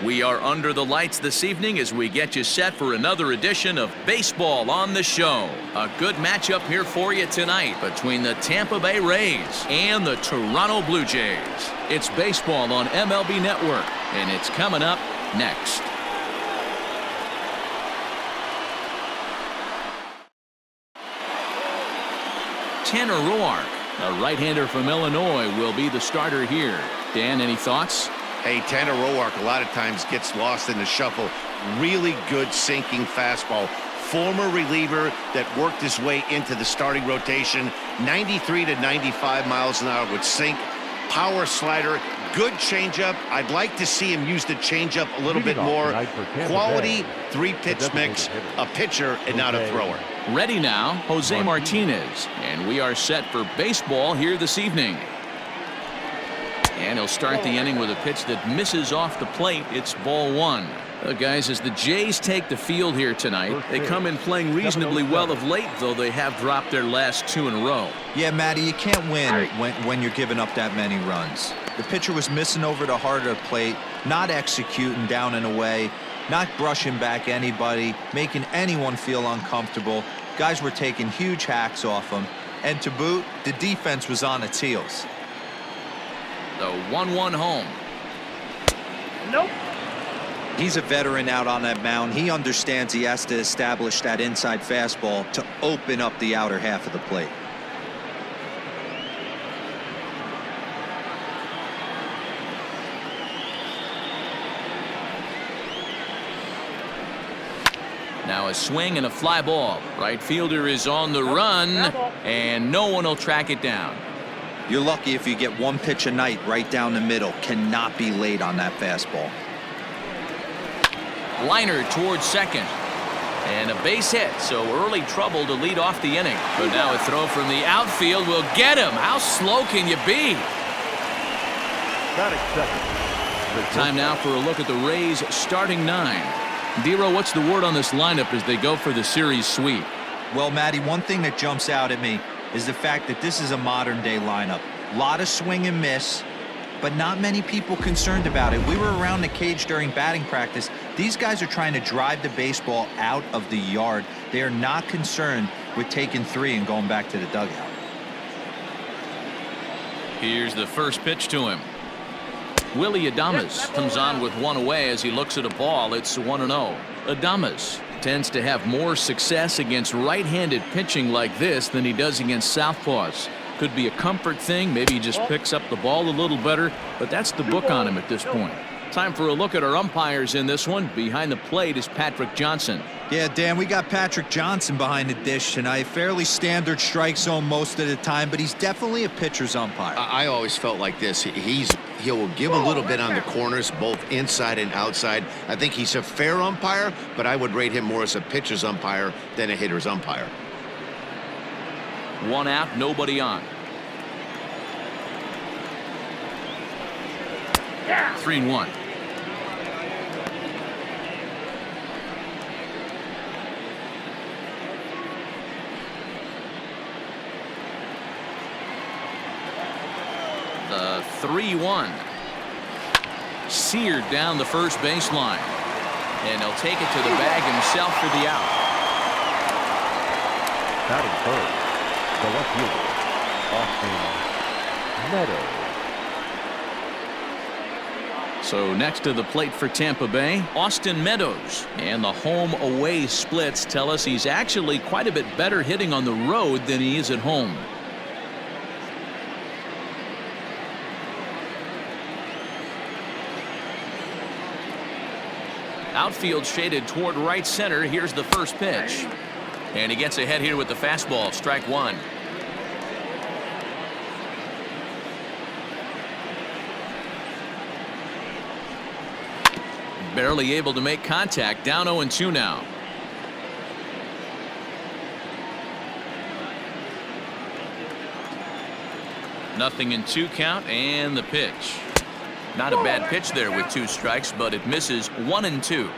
We are under the lights this evening as we get you set for another edition of Baseball on the Show. A good matchup here for you tonight between the Tampa Bay Rays and the Toronto Blue Jays. It's baseball on MLB Network, and it's coming up next. Tanner Roark, a right-hander from Illinois, will be the starter here. Dan, any thoughts? Hey, Tanner Roark a lot of times gets lost in the shuffle. Really good sinking fastball. Former reliever that worked his way into the starting rotation. 93 to 95 miles an hour with sink. Power slider. Good changeup. I'd like to see him use the changeup a little bit more. Quality three-pitch mix. A pitcher and not a thrower. Ready now, Jose Martinez. And we are set for baseball here this evening. And he'll start the inning with a pitch that misses off the plate. It's ball one. Guys, as the Jays take the field here tonight, they come in playing reasonably well of late, though they have dropped their last two in a row. Yeah, Matty, you can't win when you're giving up that many runs. The pitcher was missing over the heart of the plate, not executing down and away, not brushing back anybody, making anyone feel uncomfortable. Guys were taking huge hacks off him. And to boot, the defense was on its heels. The 1-1 home. Nope. He's a veteran out on that mound. He understands he has to establish that inside fastball to open up the outer half of the plate. Now a swing and a fly ball. Right fielder is on the run, and no one will track it down. You're lucky if you get one pitch a night right down the middle. Cannot be late on that fastball. Liner towards second. And a base hit, so early trouble to lead off the inning. But now a throw from the outfield will get him. How slow can you be? Not accepted. Time now for a look at the Rays' starting nine. Dero, what's the word on this lineup as they go for the series sweep? Well, Matty, one thing that jumps out at me is the fact that this is a modern-day lineup. A lot of swing and miss, but not many people concerned about it. We were around the cage during batting practice. These guys are trying to drive the baseball out of the yard. They are not concerned with taking three and going back to the dugout. Here's the first pitch to him. Willie Adames comes on with one away as he looks at a ball. It's 1-0. Adames tends to have more success against right-handed pitching like this than he does against southpaws. Could be a comfort thing. Maybe he just picks up the ball a little better, but that's the book on him at this point. Time for a look at our umpires in this one. Behind the plate is Patrick Johnson. Yeah, Dan, we got Patrick Johnson behind the dish tonight. Fairly standard strike zone most of the time, but he's definitely a pitcher's umpire. I always felt like this. He'll give a little bit on the corners, both inside and outside. I think he's a fair umpire, but I would rate him more as a pitcher's umpire than a hitter's umpire. One out, nobody on. 3-1. The 3-1. Seared down the first baseline. And he'll take it to the bag himself for the out. Batting first, the left fielder, Austin Meadows. So next to the plate for Tampa Bay, Austin Meadows. And the home-away splits tell us he's actually quite a bit better hitting on the road than he is at home. Outfield shaded toward right center. Here's the first pitch. And he gets ahead here with the fastball. Strike one. Barely able to make contact. Down 0-2 now. Nothing in 2 count, and the pitch. Not a bad pitch there with 2 strikes, but it misses 1-2.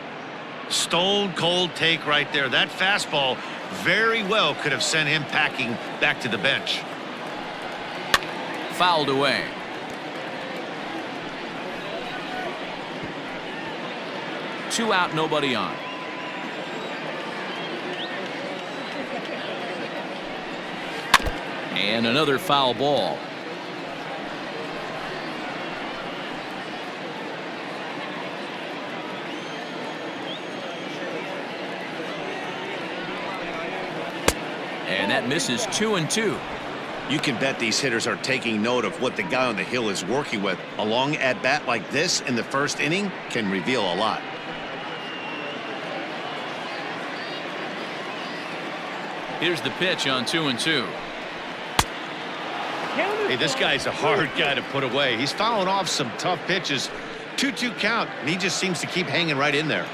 Stone cold take right there. That fastball very well could have sent him packing back to the bench. Fouled away. 2 out, nobody on. And another foul ball. And that misses 2-2. You can bet these hitters are taking note of what the guy on the hill is working with. A long at bat like this in the first inning can reveal a lot. Here's the pitch on 2-2. Hey, this guy's a hard guy to put away. He's fouling off some tough pitches. 2-2 count, and he just seems to keep hanging right in there.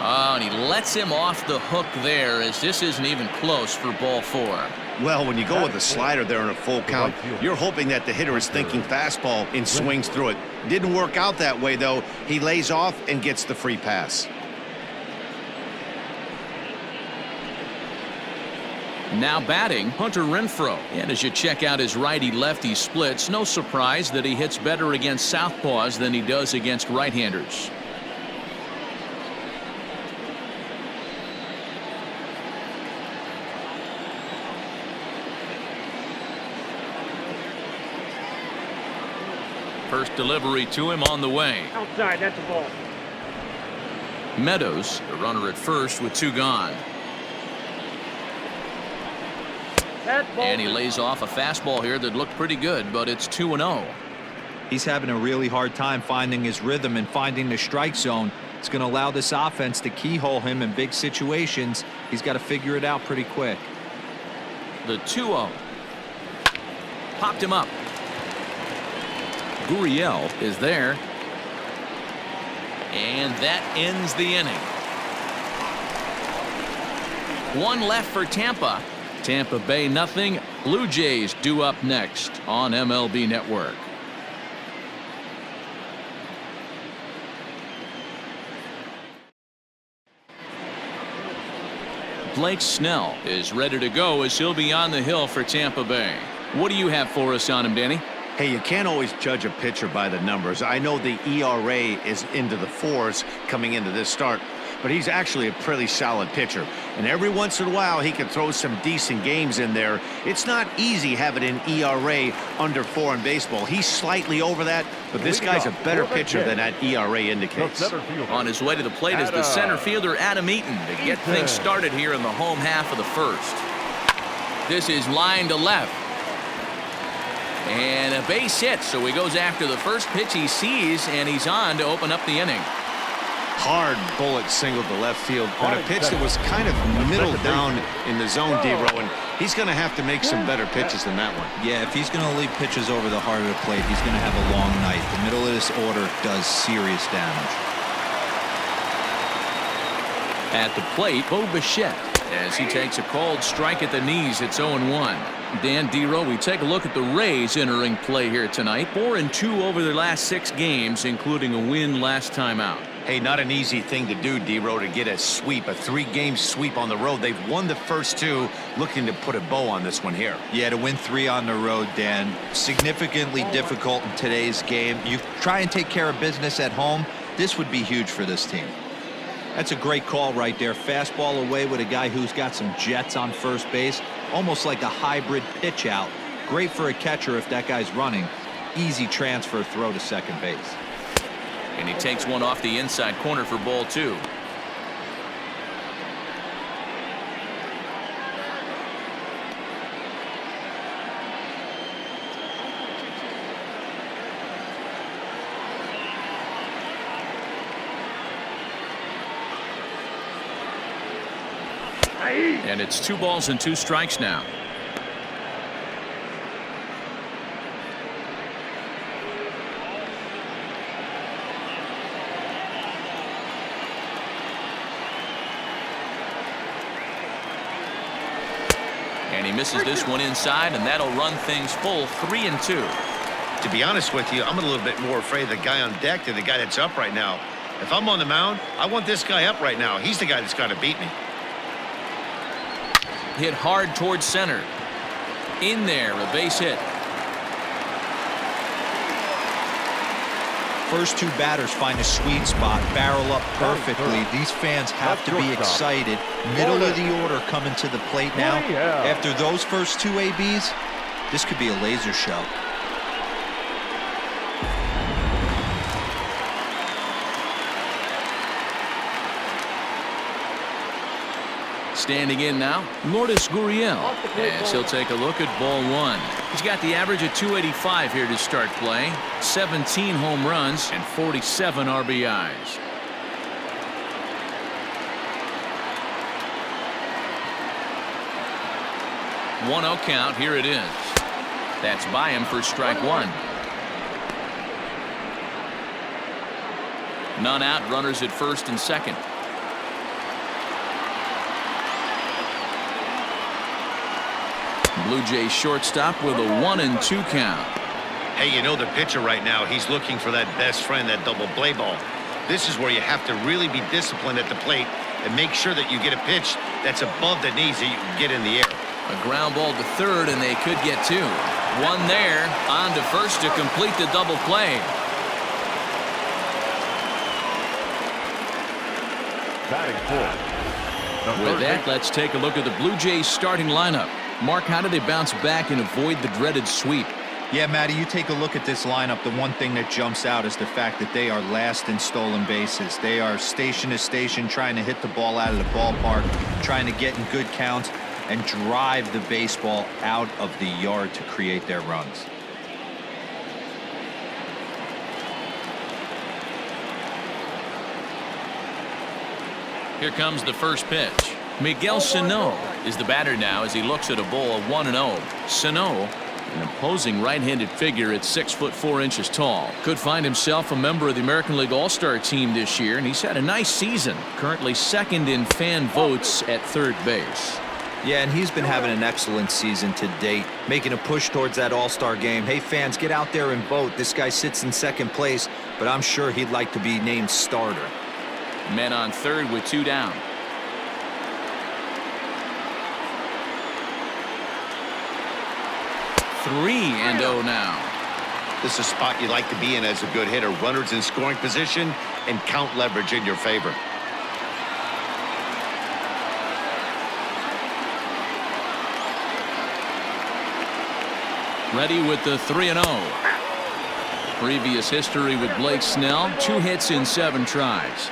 Oh, and he lets him off the hook there, as this isn't even close for ball 4. Well, when you go with a slider there in a full count, you're hoping that the hitter is thinking fastball and swings through it. Didn't work out that way, though. He lays off and gets the free pass. Now batting, Hunter Renfroe. And as you check out his righty-lefty splits, no surprise that he hits better against southpaws than he does against right-handers. First delivery to him on the way. Outside, that's a ball. Meadows, the runner at first with 2 gone. And he lays off a fastball here that looked pretty good, but it's 2-0. He's having a really hard time finding his rhythm and finding the strike zone. It's going to allow this offense to keyhole him in big situations. He's got to figure it out pretty quick. The 2-0. Popped him up. Gurriel is there. And that ends the inning. 1 left for Tampa. Tampa Bay nothing. Blue Jays due up next on MLB Network. Blake Snell is ready to go as he'll be on the hill for Tampa Bay. What do you have for us on him, Danny? Hey, you can't always judge a pitcher by the numbers. I know the ERA is into the 4s coming into this start, but he's actually a pretty solid pitcher. And every once in a while, he can throw some decent games in there. It's not easy having an ERA under 4 in baseball. He's slightly over that, but this guy's a better pitcher than that ERA indicates. On his way to the plate is the center fielder, Adam Eaton, to get things started here in the home half of the first. This is line to left. And a base hit, so he goes after the first pitch he sees, and he's on to open up the inning. Hard bullet single to left field on a pitch that was kind of middle down in the zone, D-Row, and he's going to have to make some better pitches than that one. Yeah, if he's going to leave pitches over the heart of the plate, he's going to have a long night. The middle of this order does serious damage. At the plate, Bo Bichette, as he takes a called strike at the knees. It's 0-1. Dan, D-Row, we take a look at the Rays entering play here tonight. 4-2 over their last 6 games, including a win last time out. Hey, not an easy thing to do, D-Row, to get a sweep, a 3-game sweep on the road. They've won the first 2, looking to put a bow on this one here. Yeah, to win 3 on the road, Dan, significantly difficult in today's game. You try and take care of business at home. This would be huge for this team. That's a great call right there. Fastball away with a guy who's got some jets on first base. Almost like a hybrid pitch out. Great for a catcher if that guy's running. Easy transfer throw to second base. And he takes one off the inside corner for ball 2. And it's 2 balls and 2 strikes now. And he misses this one inside, and that'll run things full 3-2. To be honest with you, I'm a little bit more afraid of the guy on deck than the guy that's up right now. If I'm on the mound, I want this guy up right now. He's the guy that's got to beat me. Hit hard towards center. In there, a base hit. first two batters find a sweet spot, barrel up perfectly. These fans have to be excited. Middle of the order coming to the plate now. After those first two ABs, this could be a laser show. Standing in now, Lourdes Gurriel, as he'll take a look at ball one. He's got the average of 285 here to start play, 17 home runs and 47 RBIs. One 0 count, here it is. That's by him for strike one. None out, runners at first and second. Blue Jays shortstop with a 1-2 count. Hey, you know the pitcher right now, he's looking for that best friend, that double play ball. This is where you have to really be disciplined at the plate and make sure that you get a pitch that's above the knees that you can get in the air. A ground ball to third, and they could get two. One there, on to first to complete the double play. Batting fourth. With that, let's take a look at the Blue Jays starting lineup. Mark, how do they bounce back and avoid the dreaded sweep? Yeah, Matty, you take a look at this lineup. The one thing that jumps out is the fact that they are last in stolen bases. They are station to station trying to hit the ball out of the ballpark, trying to get in good counts and drive the baseball out of the yard to create their runs. Here comes the first pitch. Miguel Sano is the batter now as he looks at a ball of 1-0. Sano, an imposing right-handed figure at 6'4" tall, could find himself a member of the American League All-Star team this year, and he's had a nice season. Currently second in fan votes at third base. Yeah, and he's been having an excellent season to date, making a push towards that All-Star game. Hey, fans, get out there and vote. This guy sits in second place, but I'm sure he'd like to be named starter. Men on third with two down. Three and 0 now. This is a spot you like to be in as a good hitter. Runners in scoring position and count leverage in your favor. Ready with the 3-0. Previous history with Blake Snell, 2 hits in 7 tries.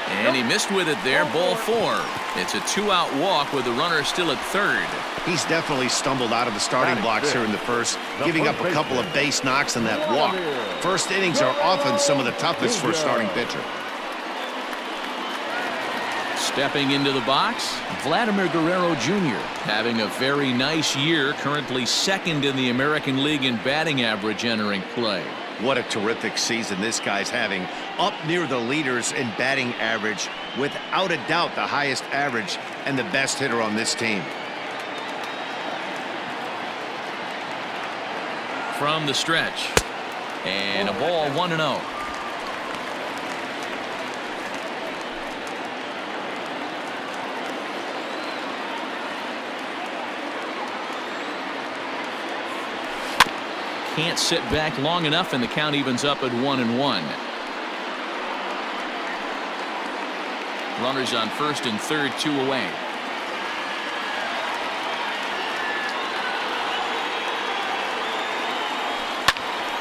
And he missed with it there, ball 4. It's a 2-out walk with the runner still at third. He's definitely stumbled out of the starting blocks here in the first, giving up a couple of base knocks in that walk. First innings are often some of the toughest for a starting pitcher. Stepping into the box, Vladimir Guerrero Jr. having a very nice year, currently second in the American League in batting average entering play. What a terrific season this guy's having. Up near the leaders in batting average, without a doubt the highest average and the best hitter on this team. From the stretch, and a ball 1-0. Can't sit back long enough, and the count evens up at 1-1. Runners on first and third, 2 away.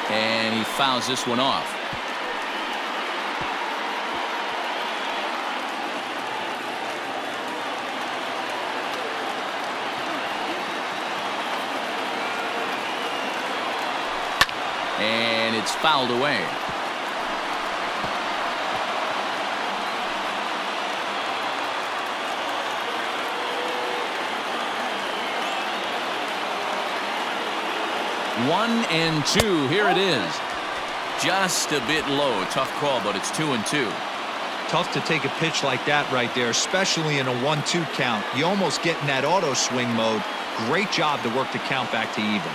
And he fouls this one off. And it's fouled away. One and 2. Here it is. Just a bit low. Tough call, but it's 2-2. Tough to take a pitch like that right there, especially in a 1-2 count. You almost get in that auto swing mode. Great job to work the count back to even.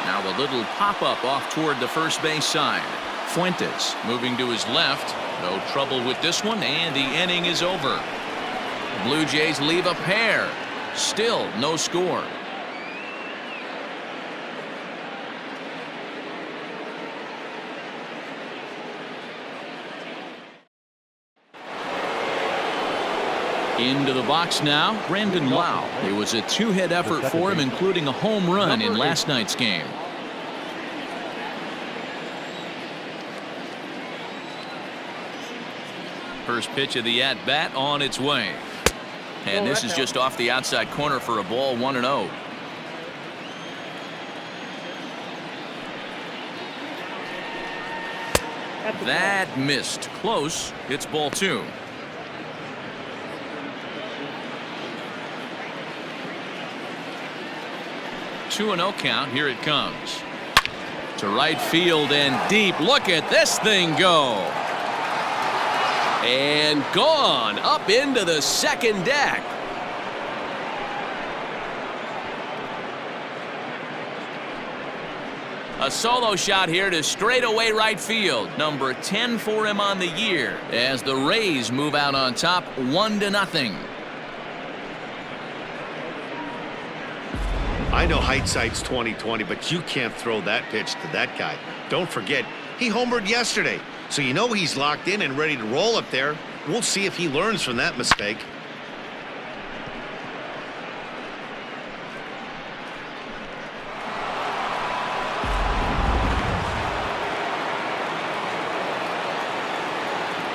Now a little pop-up off toward the first base side. Fuentes moving to his left. No trouble with this one, and the inning is over. Blue Jays leave a pair. Still no score. Into the box now, Brandon Lau. It was a two-hit effort for him, including a home run in last night's game. First pitch of the at-bat on its way. And this is just off the outside corner for a ball, 1-0. That missed. Close. It's ball 2. Two and 0 count. Here it comes. To right field and deep. Look at this thing go. And gone up into the second deck. A solo shot here to straightaway right field. Number 10 for him on the year as the Rays move out on top 1-0. I know hindsight's 20/20, but you can't throw that pitch to that guy. Don't forget, he homered yesterday, so you know he's locked in and ready to roll up there. We'll see if he learns from that mistake.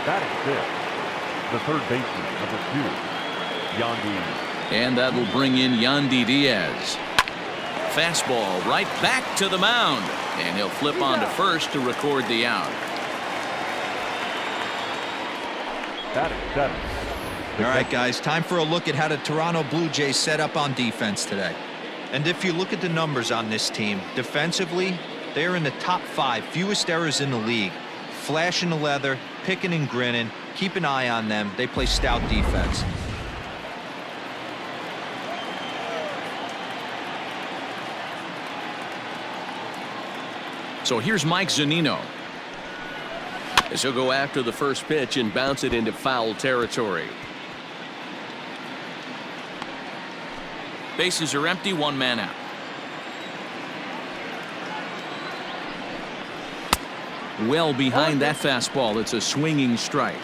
Batting fifth, the third baseman, number 2, Hyun-Jin. And that will bring in Yandy Diaz. Fastball right back to the mound. And he'll flip on to first to record the out. Batting seventh. All right, guys, time for a look at how the Toronto Blue Jays set up on defense today. And if you look at the numbers on this team, defensively, they're in the top 5 fewest errors in the league. Flashing the leather, picking and grinning. Keep an eye on them. They play stout defense. So here's Mike Zunino. As he'll go after the first pitch and bounce it into foul territory. Bases are empty, 1 man out. Well behind that fastball. It's a swinging strike.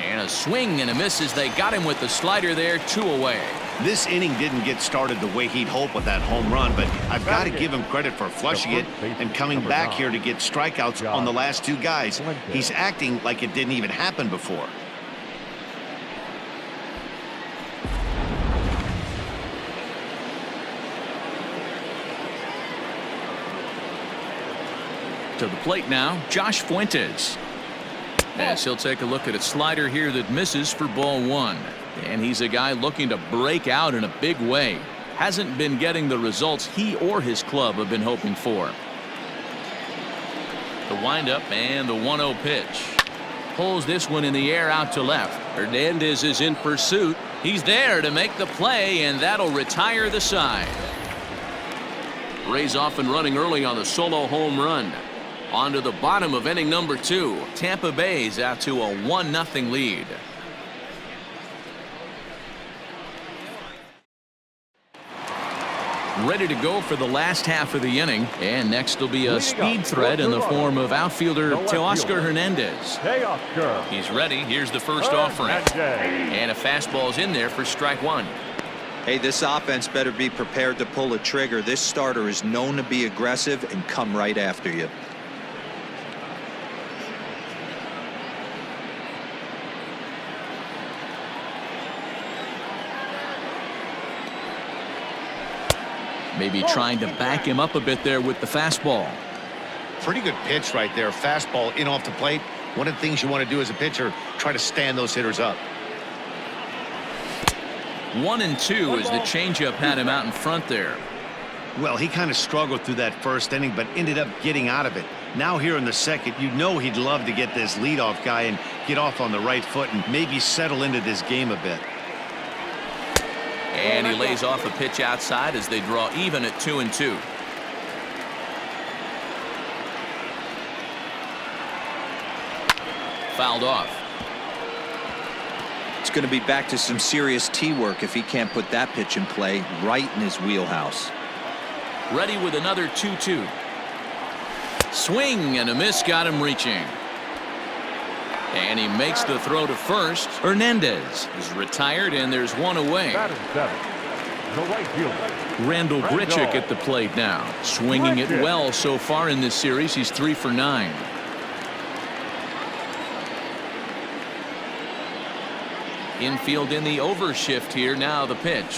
And a swing and a miss as they got him with the slider there, 2 away. This inning didn't get started the way he'd hope with that home run, but I've got to give him credit for flushing it and coming back here to get strikeouts on the last 2 guys. He's acting like it didn't even happen before. To the plate now, Josh Fuentes. As he'll take a look at a slider here that misses for ball 1. And he's a guy looking to break out in a big way. Hasn't been getting the results he or his club have been hoping for. The windup and the 1-0 pitch. Pulls this one in the air out to left. Hernandez is in pursuit. He's there to make the play, and that'll retire the side. Rays off and running early on the solo home run. On to the bottom of inning number 2. Tampa Bay's out to a 1-0 lead. Ready to go for the last half of the inning. And next will be a speed threat in the form of outfielder Teoscar Hernandez. He's ready. Here's the first offering. And a fastball's in there for strike 1. Hey, this offense better be prepared to pull a trigger. This starter is known to be aggressive and come right after you. Maybe trying to back him up a bit there with the fastball. Pretty good pitch right there. Fastball in off the plate. One of the things you want to do as a pitcher, try to stand those hitters up. 1-2 as the changeup had him out in front there. Well, he kind of struggled through that first inning, but ended up getting out of it. Now here in the second, you know he'd love to get this leadoff guy and get off on the right foot and maybe settle into this game a bit. And he lays off a pitch outside as they draw even at 2-2. fouled off. It's going to be back to some serious tee work if he can't put that pitch in play right in his wheelhouse. Ready with another 2-2. Swing and a miss got him reaching. And he makes the throw to first. Hernandez is retired, and there's one away. Batting seventh, the right fielder, Randall Grichuk at the plate now. Swinging it well so far in this series. He's 3 for 9. Infield in the overshift here. Now the pitch.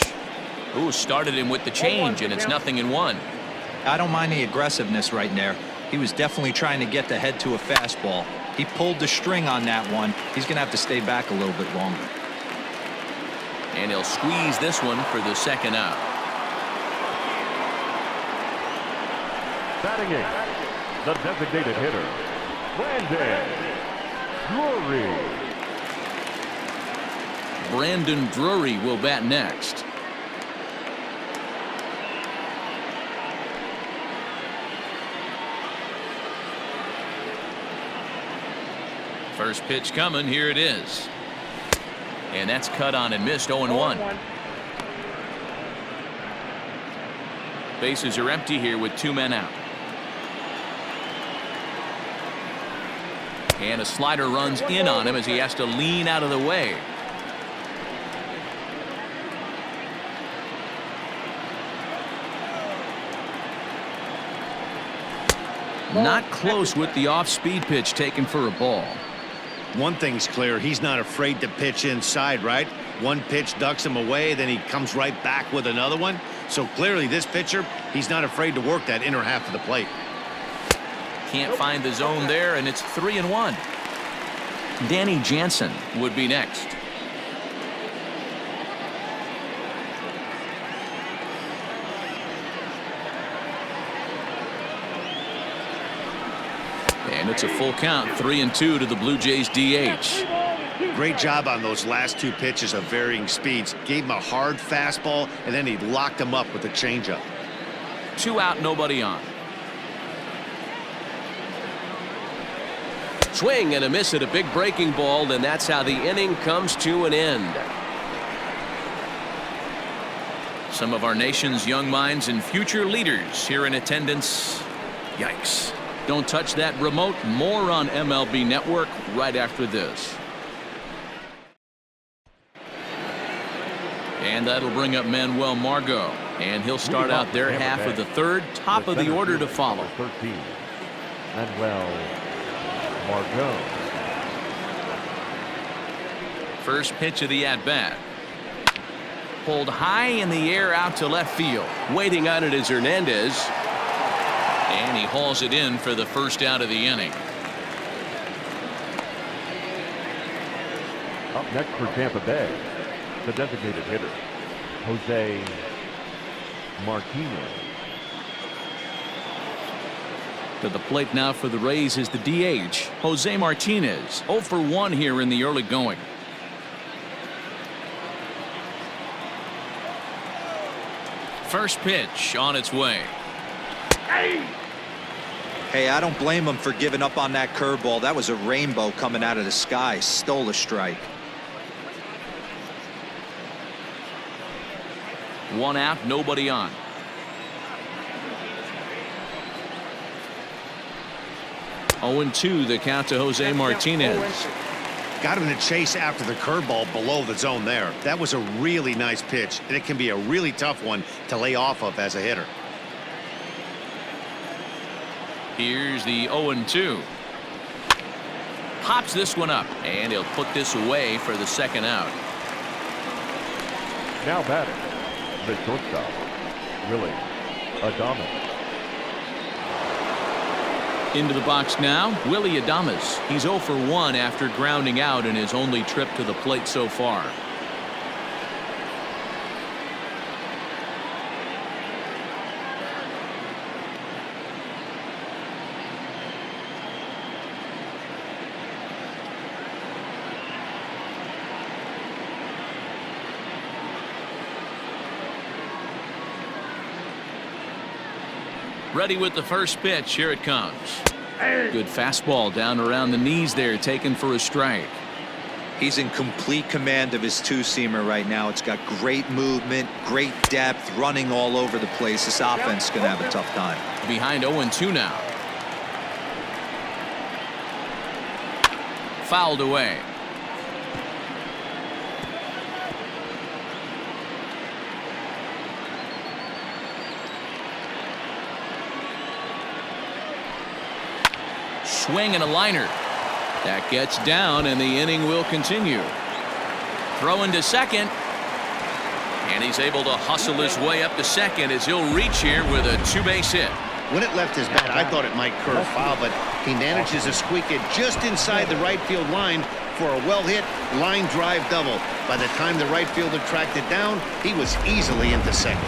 Ooh, started him with the change, and it's 0-1. I don't mind the aggressiveness right there. He was definitely trying to get the head to a fastball. He pulled the string on that one. He's going to have to stay back a little bit longer. And he'll squeeze this one for the second out. batting eighth, the designated hitter, Brandon Drury. Brandon Drury will bat next. First pitch coming. Here it is. And that's cut on and missed. 0-1. Bases are empty here with 2 men out. And a slider runs in on him as he has to lean out of the way. Not close with the off-speed pitch taken for a ball. One thing's clear, he's not afraid to pitch inside, right? One pitch ducks him away, then he comes right back with another one. So clearly this pitcher, he's not afraid to work that inner half of the plate. Can't find the zone there, and it's 3-1. Danny Jansen would be next. And it's a full count. 3-2 to the Blue Jays DH. Great job on those last 2 pitches of varying speeds. Gave him a hard fastball, and then he locked him up with a changeup. 2 out, nobody on. Swing and a miss at a big breaking ball, and that's how the inning comes to an end. Some of our nation's young minds and future leaders here in attendance. Yikes. Don't touch that remote. More on MLB Network right after this. And that'll bring up Manuel Margot. And he'll start out their half of the third. Top of the order to follow. 13. Manuel Margot. First pitch of the at-bat. Pulled high in the air out to left field. Waiting on it is Hernandez. And he hauls it in for the first out of the inning. Up next for Tampa Bay, the designated hitter, Jose Martinez. To the plate now for the Rays is the DH, Jose Martinez. 0 for 1 here in the early going. First pitch on its way. Hey, I don't blame him for giving up on that curveball. That was a rainbow coming out of the sky. Stole a strike. 1 out, nobody on. Oh, 2 the count to Jose Martinez. Got him to chase after the curveball below the zone there. That was a really nice pitch, and it can be a really tough one to lay off of as a hitter. Here's the 0-2. Pops this one up, and he'll put this away for the second out. Now batting, the shortstop, Willie Adames. Into the box now, Willie Adames. He's 0 for 1 after grounding out in his only trip to the plate so far. Ready with the first pitch. Here it comes. Good fastball down around the knees there, taken for a strike. He's in complete command of his two-seamer right now. It's got great movement, great depth, running all over the place. This offense is going to have a tough time. Behind 0-2 now. Fouled away. Swing and a liner. That gets down, and the inning will continue. Throwing to second. And he's able to hustle his way up to second as he'll reach here with a two-base hit. When it left his bat, I thought it might curve foul, but he manages to squeak it just inside the right field line for a well-hit line drive double. By the time the right fielder tracked it down, he was easily into second.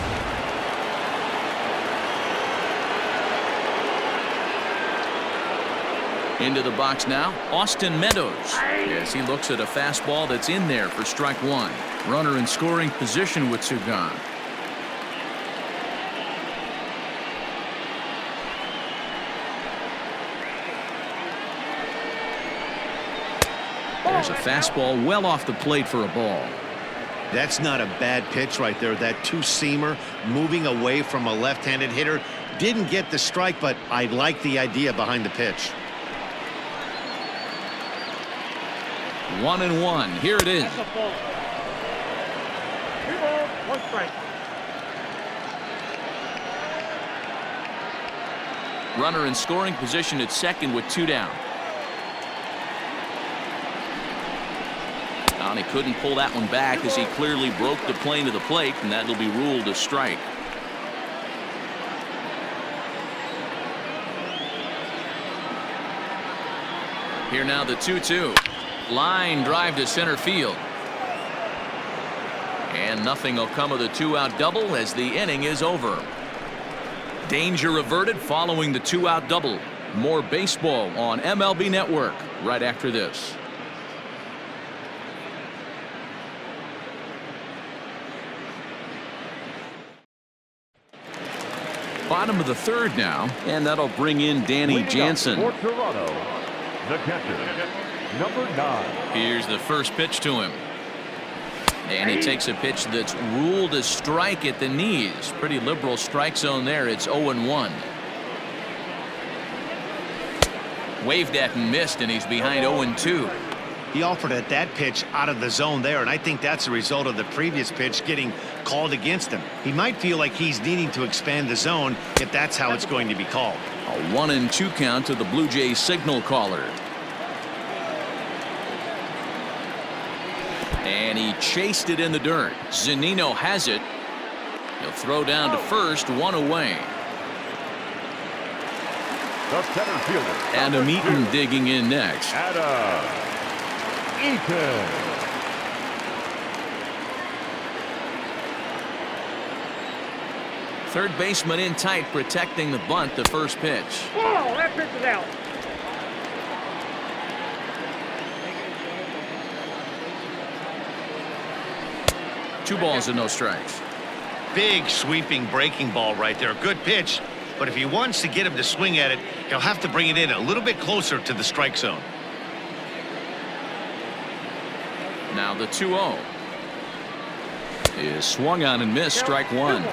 Into the box now, Austin Meadows. Yes, he looks at a fastball that's in there for strike one. Runner in scoring position with two gone. There's a fastball well off the plate for a ball. That's not a bad pitch right there. That two-seamer moving away from a left-handed hitter. Didn't get the strike, but I like the idea behind the pitch. 1-1. Here it is. Runner in scoring position at second with two down. And he couldn't pull that one back as he clearly broke the plane of the plate, and that'll be ruled a strike. Here now the 2-2. Line drive to center field. And nothing will come of the two-out double as the inning is over. Danger averted following the two-out double. More baseball on MLB Network right after this. Bottom of the third now, and that'll bring in Danny Jansen. For Toronto, the catcher, number 9. Here's the first pitch to him. And he takes a pitch that's ruled a strike at the knees. Pretty liberal strike zone there. It's 0-1. Waved at and missed, and he's behind 0-2. He offered at that pitch out of the zone there, and I think that's a result of the previous pitch getting called against him. He might feel like he's needing to expand the zone if that's how it's going to be called. A 1-2 count to the Blue Jays signal caller. And he chased it in the dirt. Zunino has it. He'll throw down to first, one away. The center fielder. Adam Eaton digging in next. Adam Eaton. Third baseman in tight, protecting the bunt, the first pitch. Oh, that pitch is out. Two balls and no strikes. Big sweeping breaking ball right there. Good pitch, but if he wants to get him to swing at it, he'll have to bring it in a little bit closer to the strike zone. Now the 2-0 is swung on and missed. Strike one.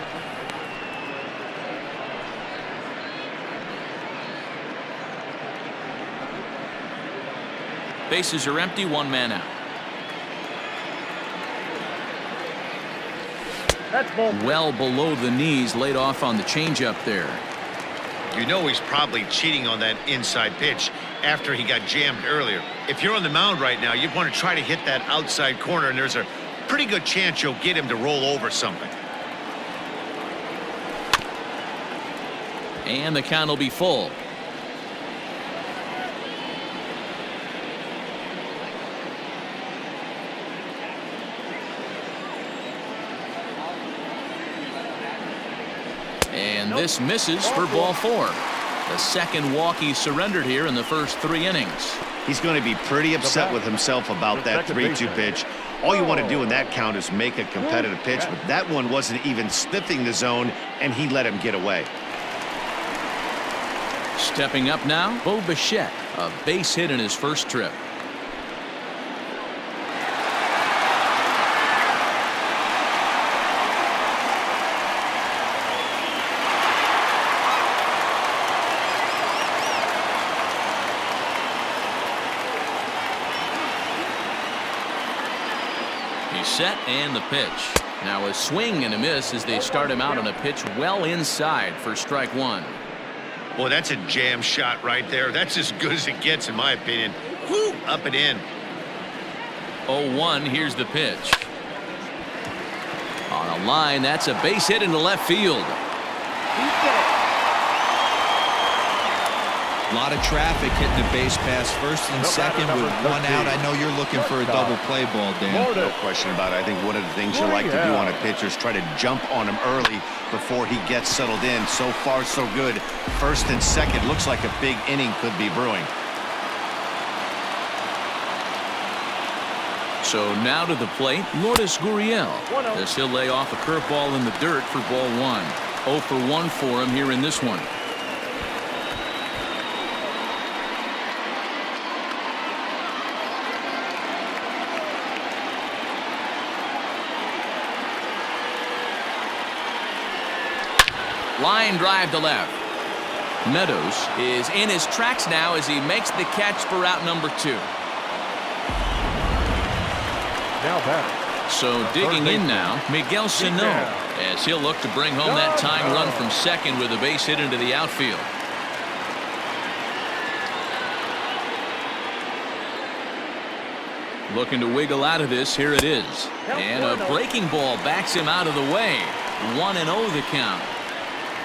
Bases are empty, one man out. That's ball. Well below the knees, laid off on the changeup there. You know he's probably cheating on that inside pitch after he got jammed earlier. If you're on the mound right now, you want to try to hit that outside corner, and there's a pretty good chance you'll get him to roll over something. And the count will be full. And this misses for ball four. The second walk he surrendered here in the first 3 innings. He's going to be pretty upset with himself about that 3-2 pitch. All you want to do in that count is make a competitive pitch, but that one wasn't even sniffing the zone, and he let him get away. Stepping up now, Poche, a base hit in his first trip. He's set and the pitch. Now a swing and a miss as they start him out on a pitch well inside for strike one. Boy, that's a jam shot right there. That's as good as it gets, in my opinion. Woo, up and in. 0-1, here's the pitch. On a line, that's a base hit into left field. A lot of traffic hitting the base pass first and second with one out. I know you're looking for a double play ball, Dan. No question about it. I think one of the things you like to do on a pitcher is try to jump on him early before he gets settled in. So far, so good. First and second looks like a big inning could be brewing. So now to the plate, Lourdes Gurriel, as he'll lay off a curveball in the dirt for ball one. 0 for 1 for him here in this one. Line drive to left. Meadows is in his tracks now as he makes the catch for out number 2. Now batting. So digging in now, Miguel Sano, as he'll look to bring home that tying run from second with a base hit into the outfield. Looking to wiggle out of this. Here it is. And a breaking ball backs him out of the way. 1-0 the count.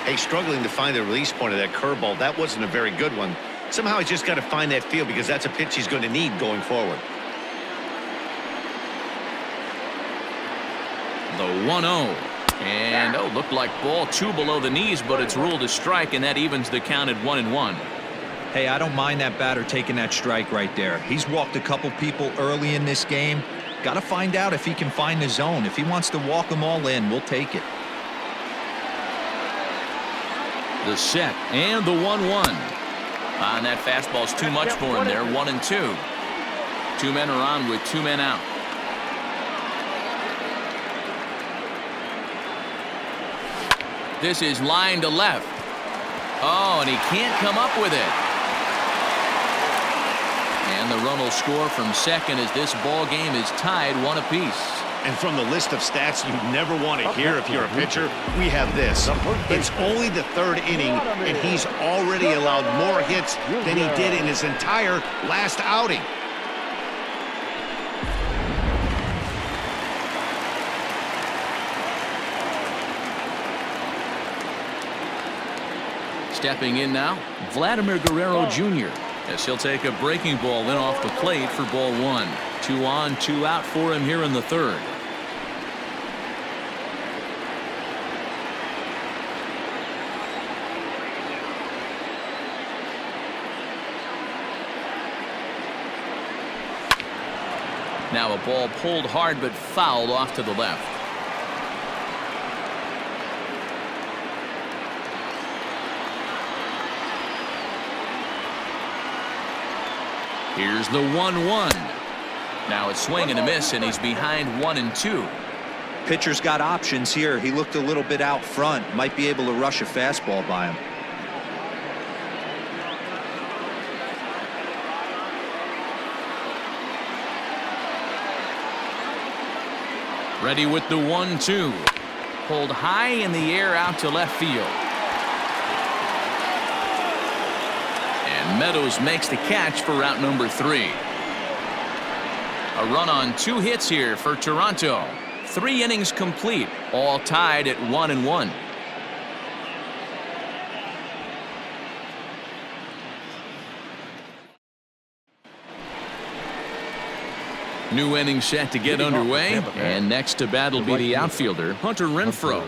Hey, struggling to find the release point of that curveball. That wasn't a very good one. Somehow he's just got to find that feel because that's a pitch he's going to need going forward. The 1-0. And, looked like ball 2 below the knees, but it's ruled a strike, and that evens the count at 1-1. Hey, I don't mind that batter taking that strike right there. He's walked a couple people early in this game. Got to find out if he can find the zone. If he wants to walk them all in, we'll take it. The set and the 1-1. And that fastball's too much for him there. 1-2. 2 men are on with 2 men out. This is line to left. Oh, and he can't come up with it. And the run will score from second as this ball game is tied 1 apiece. And from the list of stats you never want to hear if you're a pitcher, we have this. It's only the 3rd inning, and he's already allowed more hits than he did in his entire last outing. Stepping in now, Vladimir Guerrero Jr. as he'll take a breaking ball in off the plate for ball 1. 2 on, 2 out for him here in the 3rd. Now a ball pulled hard but fouled off to the left. Here's the 1-1. Now a swing and a miss, and he's behind 1-2. Pitcher's got options here. He looked a little bit out front. Might be able to rush a fastball by him. Ready with the 1-2. Pulled high in the air out to left field. And Meadows makes the catch for route number 3. A run on 2 hits here for Toronto. 3 innings complete, all tied at 1-1. New inning set to get underway, and next to bat will be the outfielder, Hunter Renfroe.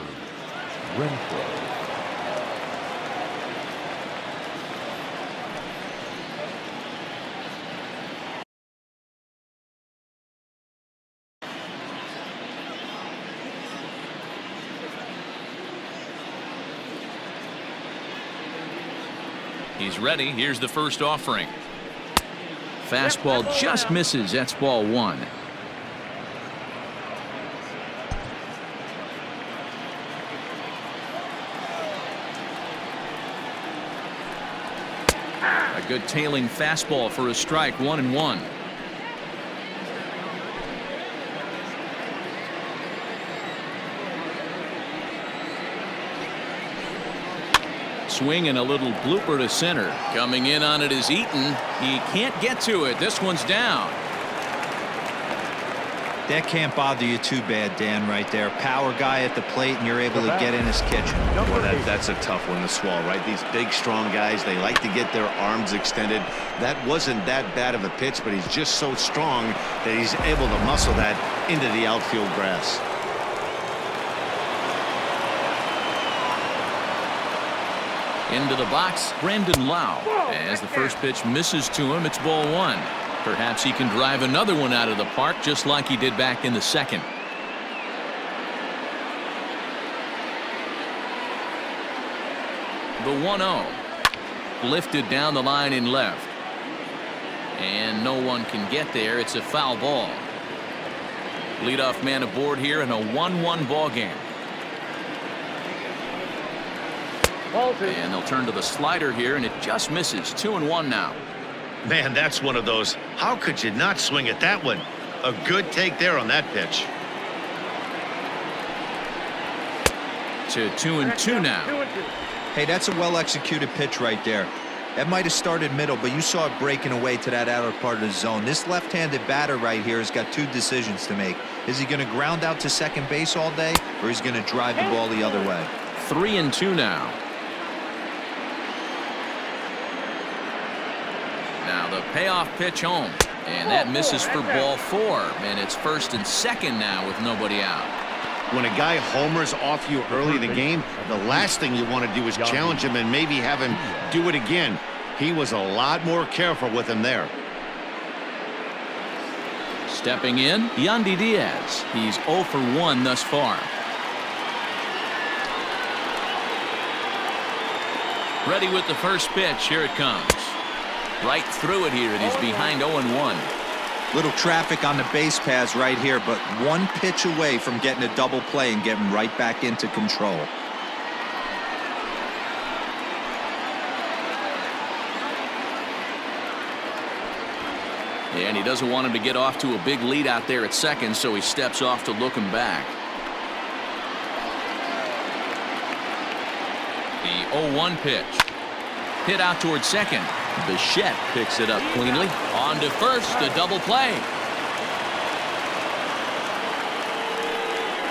He's ready. Here's the first offering. Fastball just misses. That's ball one. A good tailing fastball for a strike. 1-1. Swing and a little blooper to center. Coming in on it is Eaton. He can't get to it. This one's down. That can't bother you too bad, Dan, right there. Power guy at the plate, and you're able to get in his kitchen. Well, that's a tough one to swallow, right? These big, strong guys, they like to get their arms extended. That wasn't that bad of a pitch, but he's just so strong that he's able to muscle that into the outfield grass. Into the box, Brandon Lau. As the first pitch misses to him, it's ball one. Perhaps he can drive another one out of the park just like he did back in the second. The 1-0. Lifted down the line in left. And no one can get there. It's a foul ball. Leadoff man aboard here in a 1-1 ball game. And they'll turn to the slider here, and it just misses. 2-1 now. Man, that's one of those. How could you not swing at that one? A good take there on that pitch. To 2-2 now. Hey, that's a well-executed pitch right there. That might have started middle, but you saw it breaking away to that outer part of the zone. This left-handed batter right here has got two decisions to make. Is he going to ground out to second base all day, or is he going to drive the ball the other way? 3-2 now. Now the payoff pitch home, and that misses for ball four, and it's first and second now with nobody out. When a guy homers off you early in the game, the last thing you want to do is challenge him and maybe have him do it again. He was a lot more careful with him there. Stepping in, Yandy Diaz. He's 0 for 1 thus far. Ready with the first pitch. Here it comes. Right through it here, and he's behind 0-1. Little traffic on the base paths right here, but one pitch away from getting a double play and getting right back into control. And he doesn't want him to get off to a big lead out there at second, so he steps off to look him back. The 0-1 pitch. Hit out towards second. Bichette picks it up cleanly. On to first, a double play.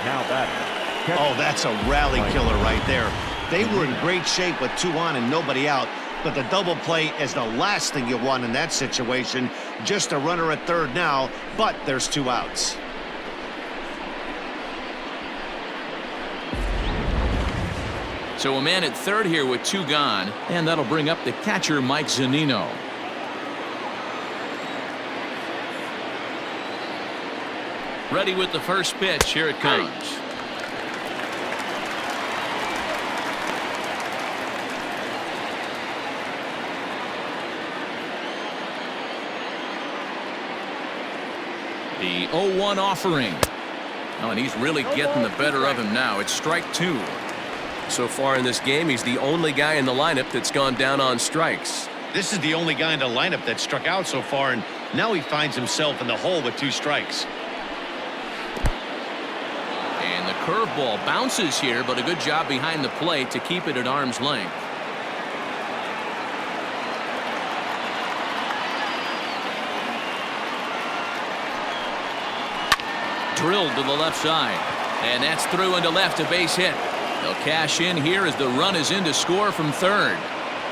Now batting. Oh, that's a rally killer right there. They were in great shape with 2 on and nobody out, but the double play is the last thing you want in that situation. Just a runner at third now, but there's 2 outs. So a man at third here with 2 gone, and that'll bring up the catcher, Mike Zunino. Ready with the first pitch. Here it comes. The 0-1 offering. Oh, and he's really getting the better of him now. It's strike 2. So far in this game, he's the only guy in the lineup that's gone down on strikes. This is the only guy in the lineup that struck out so far, and now he finds himself in the hole with 2 strikes. And the curveball bounces here, but a good job behind the plate to keep it at arm's length. Drilled to the left side, and that's through into left, a base hit. They'll cash in here as the run is in to score from third.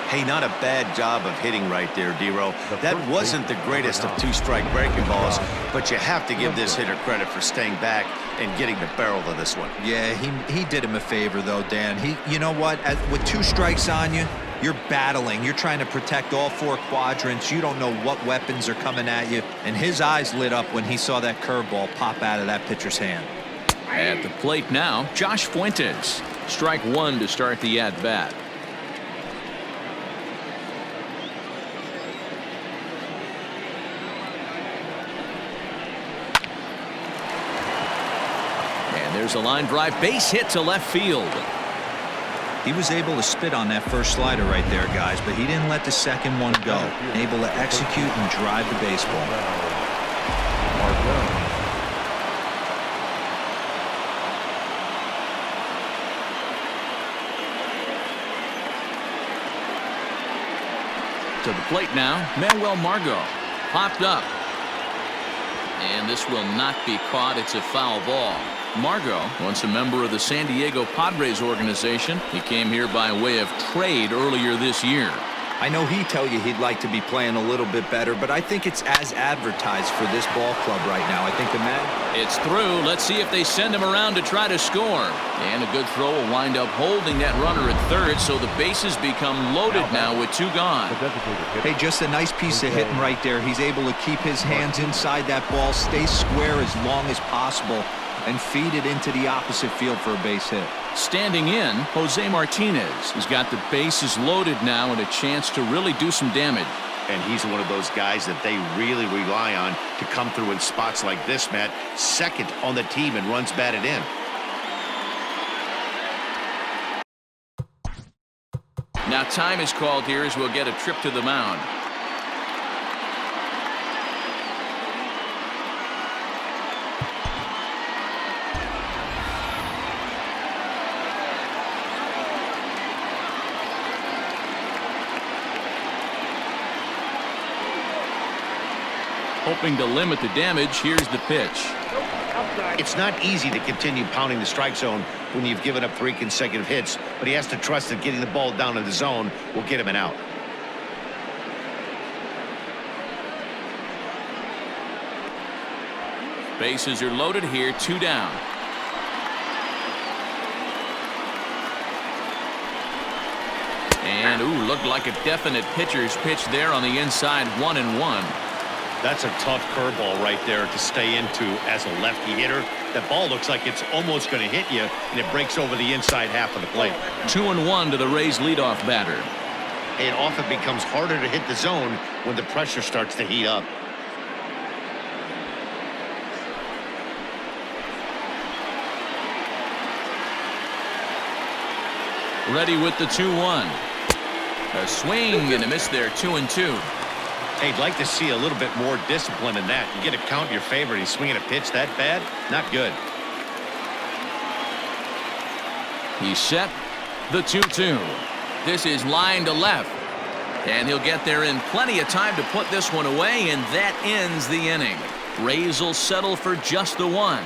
Hey, not a bad job of hitting right there, D-Row. That wasn't the greatest of 2-strike breaking balls, but you have to give this hitter credit for staying back and getting the barrel of this one. Yeah, he did him a favor, though, Dan. You know what? With 2 strikes on you, you're battling. You're trying to protect all 4 quadrants. You don't know what weapons are coming at you. And his eyes lit up when he saw that curveball pop out of that pitcher's hand. At the plate now, Josh Fuentes. Strike 1 to start the at-bat. There's a line drive base hit to left field. He was able to spit on that first slider right there, guys, but he didn't let the second one go. Able to execute and drive the baseball. To the plate now, Manuel Margot. Popped up. And this will not be caught. It's a foul ball. Margot, once a member of the San Diego Padres organization, he came here by way of trade earlier this year. I know he'd tell you he'd like to be playing a little bit better, but I think it's as advertised for this ball club right now. I think the man... It's through. Let's see if they send him around to try to score. And a good throw will wind up holding that runner at third, so the bases become loaded now with 2 gone. Hey, just a nice piece of hitting right there. He's able to keep his hands inside that ball, stay square as long as possible, and feed it into the opposite field for a base hit. Standing in, Jose Martinez. He's got the bases loaded now and a chance to really do some damage. And he's one of those guys that they really rely on to come through in spots like this, Matt. Second on the team and runs batted in. Now time is called here as we'll get a trip to the mound. Hoping to limit the damage, here's the pitch. It's not easy to continue pounding the strike zone when you've given up 3 consecutive hits, but he has to trust that getting the ball down in the zone will get him an out. Bases are loaded here, 2 down. And, ooh, looked like a definite pitcher's pitch there on the inside, 1-1. That's a tough curveball right there to stay into as a lefty hitter. That ball looks like it's almost going to hit you, and it breaks over the inside half of the plate. 2-1 to the Rays leadoff batter. It often becomes harder to hit the zone when the pressure starts to heat up. Ready with the 2-1. A swing and a miss there, 2-2. Hey, I'd like to see a little bit more discipline in that. You get a count in your favor. He's swinging a pitch that bad. Not good. He's set. The 2-2. This is line to left. And he'll get there in plenty of time to put this one away, and that ends the inning. Rays will settle for just the 1.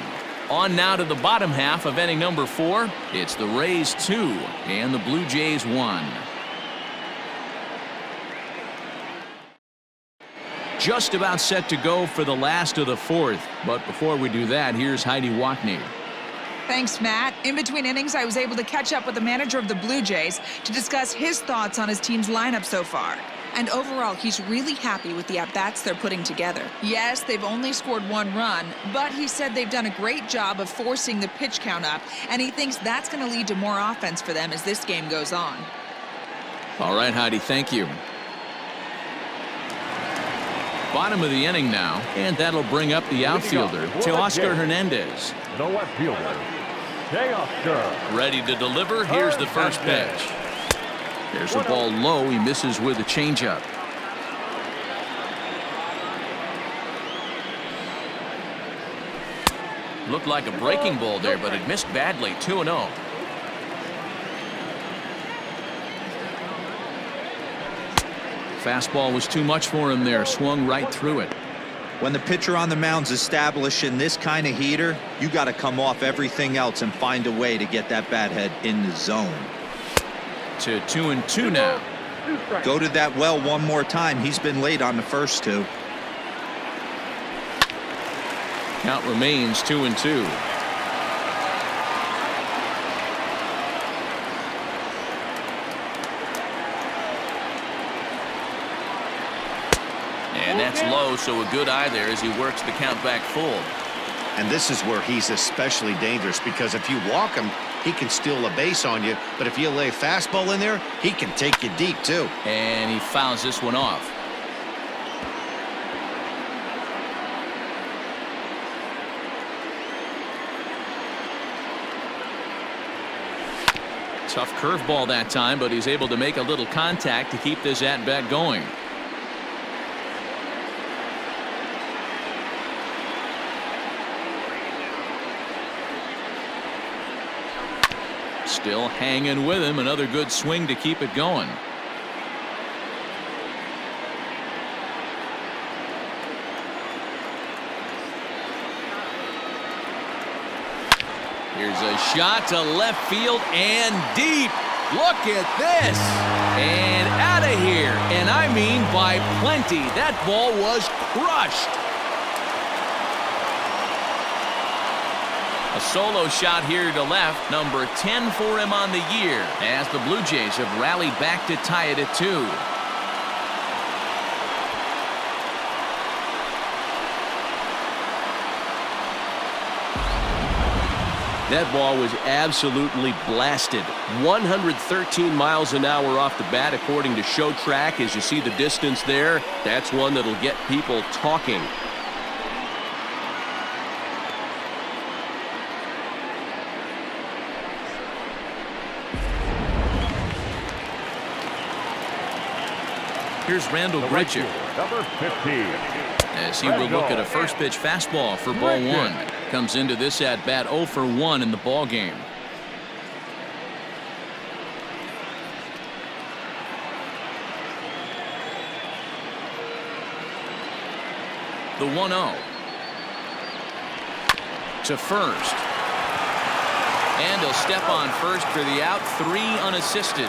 On now to the bottom half of inning number 4. It's the Rays 2 and the Blue Jays 1. Just about set to go for the last of the 4th. But before we do that, here's Heidi Watney. Thanks, Matt. In between innings, I was able to catch up with the manager of the Blue Jays to discuss his thoughts on his team's lineup so far. And overall, he's really happy with the at-bats they're putting together. Yes, they've only scored 1 run, but he said they've done a great job of forcing the pitch count up, and he thinks that's going to lead to more offense for them as this game goes on. All right, Heidi, thank you. Bottom of the inning now, and that'll bring up the outfielder, Teoscar Hernandez. The left fielder, Teoscar. Ready to deliver. Here's the first pitch. There's a ball low. He misses with a changeup. Looked like a breaking ball there, but it missed badly. 2-0. Fastball was too much for him there. Swung right through it. When the pitcher on the mound's establishing this kind of heater, you got to come off everything else and find a way to get that bat head in the zone. To 2-2 now. Go to that well one more time. He's been late on the first 2. Count remains 2-2. And that's low, so a good eye there as he works the count back full. And this is where he's especially dangerous, because if you walk him, he can steal a base on you. But if you lay a fastball in there, he can take you deep, too. And he fouls this one off. Tough curveball that time, but he's able to make a little contact to keep this at-bat going. Still hanging with him. Another good swing to keep it going. Here's a shot to left field and deep. Look at this. And out of here. And I mean by plenty. That ball was crushed. A solo shot here to left. Number 10 for him on the year, as the Blue Jays have rallied back to tie it at 2. That ball was absolutely blasted. 113 miles an hour off the bat, according to Show Track. As you see the distance there, that's one that'll get people talking. Here's Randall Grichuk, Number 15. as he will look at a first pitch fastball for ball 1. Comes into this at bat 0 for 1 in the ball game. The 1-0 to first, and he'll step on first for the out. 3 unassisted.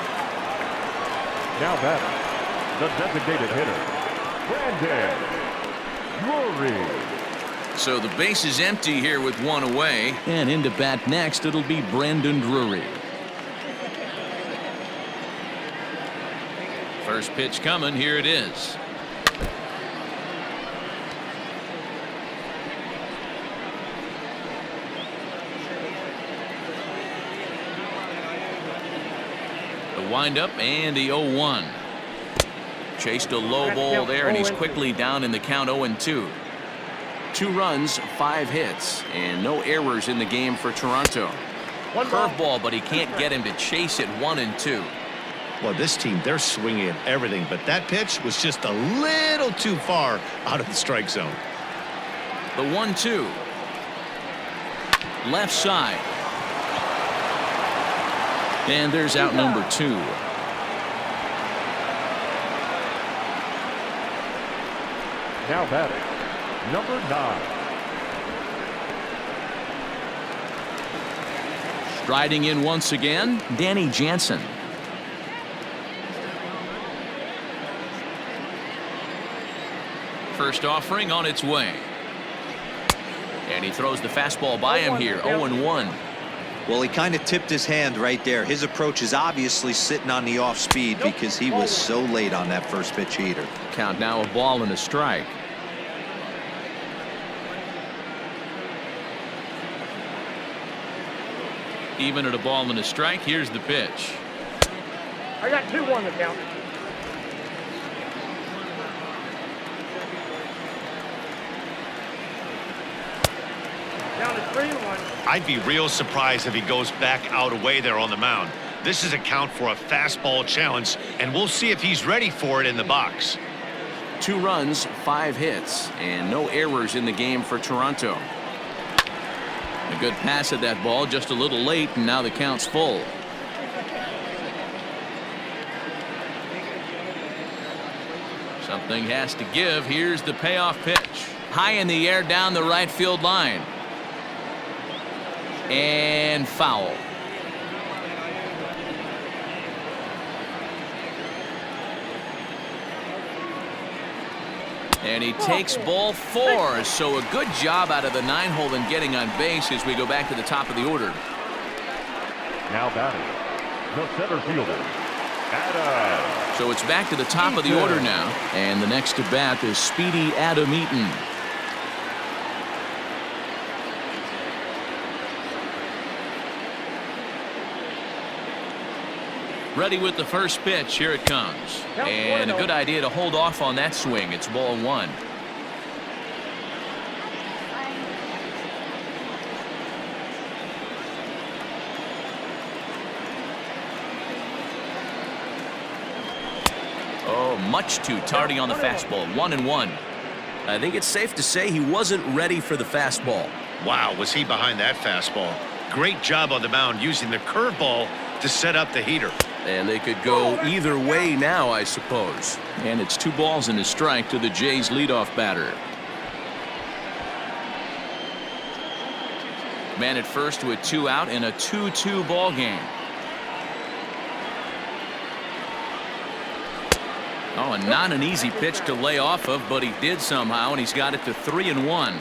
Now batting, the designated hitter, Brandon Drury. So the base is empty here with 1 away, and into bat next it'll be Brandon Drury. First pitch coming. Here it is. The windup and the 0-1. Chased a low ball there, and he's quickly down in the count. 0-2. 2 runs, 5 hits, and no errors in the game for Toronto. Curveball, but he can't get him to chase it. 1-2. Well, this team, they're swinging at everything, but that pitch was just a little too far out of the strike zone. The 1-2. Left side. And there's out number 2. Now batting, number 9. Striding in once again, Danny Jansen. First offering on its way. And he throws the fastball by him here. 0-1. Well, he kind of tipped his hand right there. His approach is obviously sitting on the off speed because he was so late on that first pitch heater. Count now, a ball and a strike. Even at a ball and a strike. Here's the pitch. I got 2-1 to count. Down to 3-1. I'd be real surprised if he goes back out away there on the mound. This is a count for a fastball challenge, and we'll see if he's ready for it in the box. 2 runs, 5 hits, and no errors in the game for Toronto. A good pass at that ball, just a little late, and now the count's full. Something has to give. Here's the payoff pitch. High in the air down the right field line. And foul. And he takes ball 4. So a good job out of the 9-hole in getting on base as we go back to the top of the order. Now batting, the center fielder, Adam. So it's back to the top of the order now. And the next to bat is speedy Adam Eaton. Ready with the first pitch. Here it comes. And a good idea to hold off on that swing. It's ball 1. Much too tardy on the fastball. 1-1. I think it's safe to say he wasn't ready for the fastball. Wow, was he behind that fastball. Great job on the mound using the curveball to set up the heater. And they could go either way now, I suppose. And it's 2 balls and a strike to the Jays leadoff batter. Man at first with 2 out in a 2-2 ball game. Oh, and not an easy pitch to lay off of, but he did somehow, and he's got it to 3-1.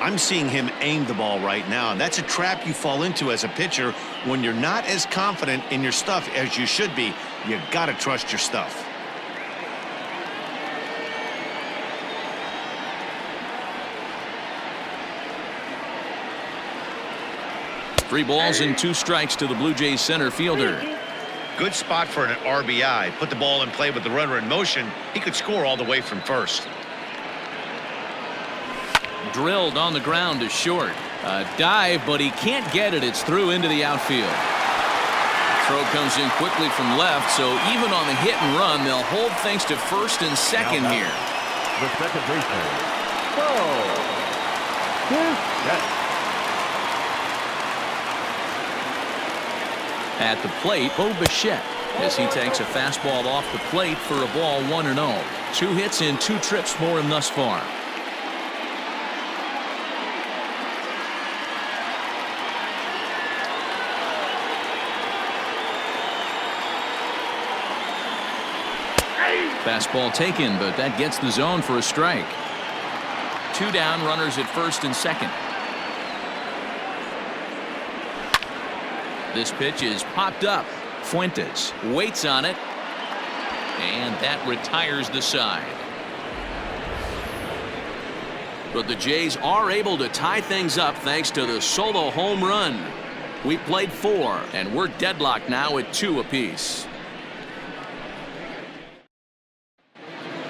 I'm seeing him aim the ball right now, and that's a trap you fall into as a pitcher when you're not as confident in your stuff as you should be. You got to trust your stuff. Three balls and 2 strikes to the Blue Jays center fielder. Good spot for an RBI. Put the ball in play with the runner in motion. He could score all the way from first. Drilled on the ground to short. A dive, but he can't get it. It's through into the outfield. Throw comes in quickly from left, so even on the hit and run, they'll hold things to first and second here. The second baseman. Whoa. Yes. At the plate, Poche, as he takes a fastball off the plate for a ball 1-0. 2 hits in 2 trips for him thus far. Fastball taken, but that gets the zone for a strike. 2 down, runners at first and second. This pitch is popped up. Fuentes waits on it, and that retires the side. But the Jays are able to tie things up thanks to the solo home run. We played 4, and we're deadlocked now at 2 apiece.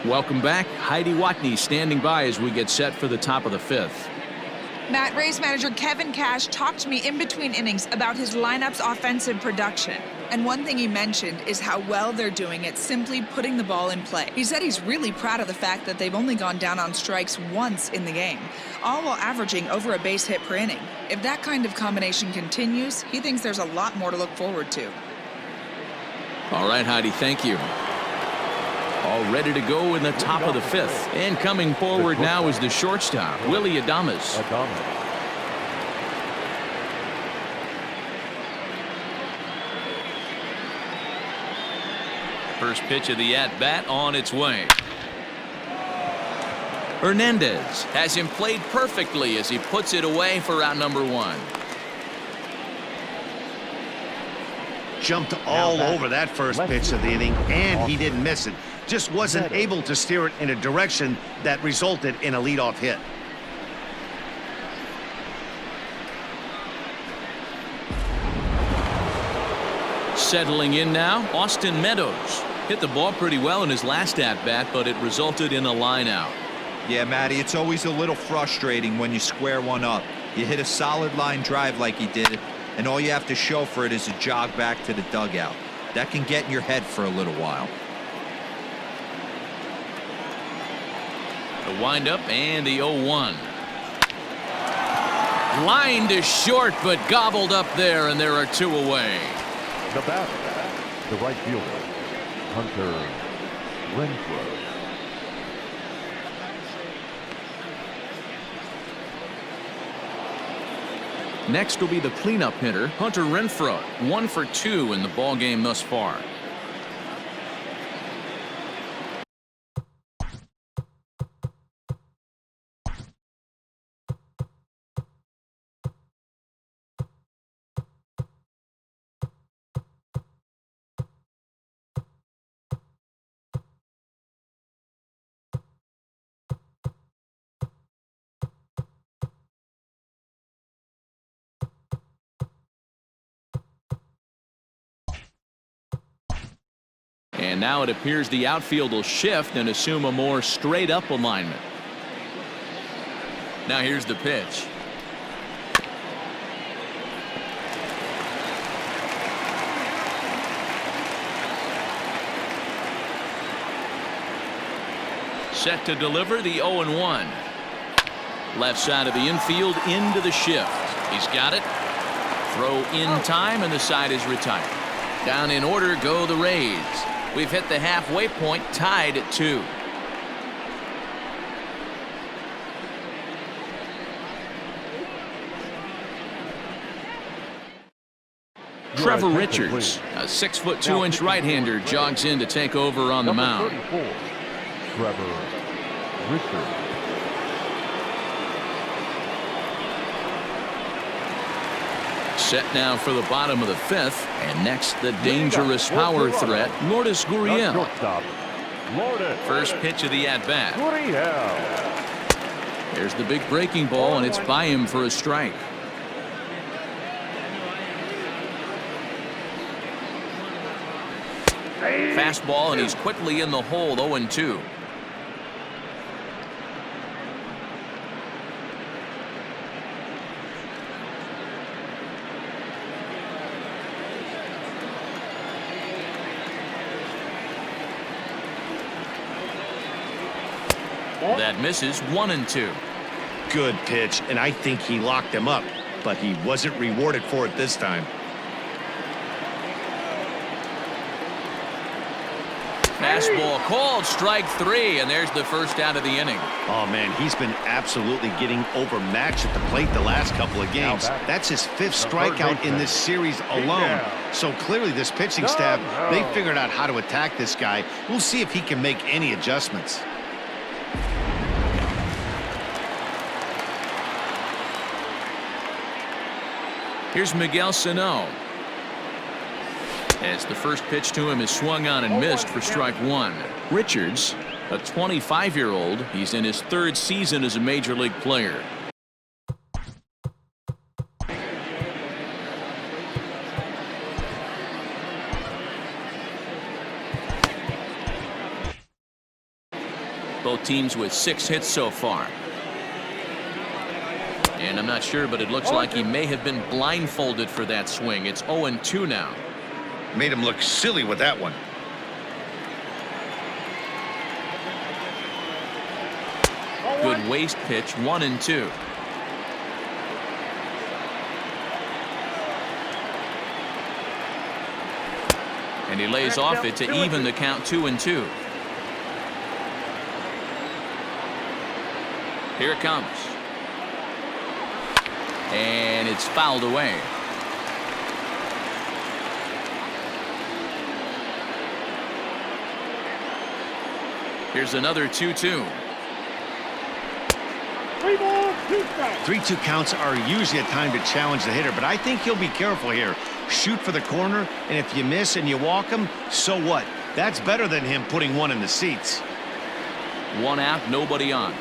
Welcome back. Heidi Watney standing by as we get set for the top of the 5th. Matt, Rays manager Kevin Cash talked to me in between innings about his lineup's offensive production. And one thing he mentioned is how well they're doing at simply putting the ball in play. He said he's really proud of the fact that they've only gone down on strikes once in the game, all while averaging over a base hit per inning. If that kind of combination continues, he thinks there's a lot more to look forward to. All right, Heidi, thank you. All ready to go in the top of the 5th. And coming forward now is the shortstop, Willie Adames. First pitch of the at-bat on its way. Hernandez has him played perfectly as he puts it away for out number 1. Jumped all over that first pitch of the inning, and he didn't miss it. Just wasn't able to steer it in a direction that resulted in a leadoff hit. Settling in now, Austin Meadows. Hit the ball pretty well in his last at-bat, but it resulted in a line out. Yeah, Matty, it's always a little frustrating when you square one up. You hit a solid line drive like he did, and all you have to show for it is a jog back to the dugout. That can get in your head for a little while. The windup and the 0-1. Line to short, but gobbled up there, and there are 2 away. The batter, the right fielder, Hunter Renfroe. Next will be the cleanup hitter, Hunter Renfroe. 1 for 2 in the ball game thus far. And now it appears the outfield will shift and assume a more straight-up alignment. Now here's the pitch. Set to deliver the 0-1. Left side of the infield into the shift. He's got it. Throw in time, and the side is retired. Down in order go the Rays. We've hit the halfway point, tied at 2. Trevor Richards, a 6'2" right-hander, jogs in to take over on the mound. 34, Trevor Richards. Set now for the bottom of the 5th, and next the dangerous power threat, Lourdes Gurriel. Shortstop, Lourdes First pitch of the at-bat. Gurriel. There's the big breaking ball, and it's by him for a strike. Fastball, and he's quickly in the hole, 0-2. That misses, 1-2. Good pitch, and I think he locked him up, but he wasn't rewarded for it this time. Fastball called, strike 3, and there's the first out of the inning. Oh, man, he's been absolutely getting overmatched at the plate the last couple of games. That's his 5th strikeout in this series alone. So clearly this pitching staff, they figured out how to attack this guy. We'll see if he can make any adjustments. Here's Miguel Sano. As the first pitch to him is swung on and missed for strike 1. Richards, a 25-year-old. He's in his 3rd season as a major league player. Both teams with 6 hits so far. And I'm not sure, but it looks like he may have been blindfolded for that swing. It's 0-2 now. Made him look silly with that one. Good waist pitch, 1-2. And he lays off it to even the count, 2-2. Here it comes. And it's fouled away. Here's another 2-2. 3 balls, 2 strikes. 3-2 counts are usually a time to challenge the hitter, but I think he'll be careful here. Shoot for the corner, and if you miss and you walk him, so what? That's better than him putting one in the seats. 1 out, nobody on.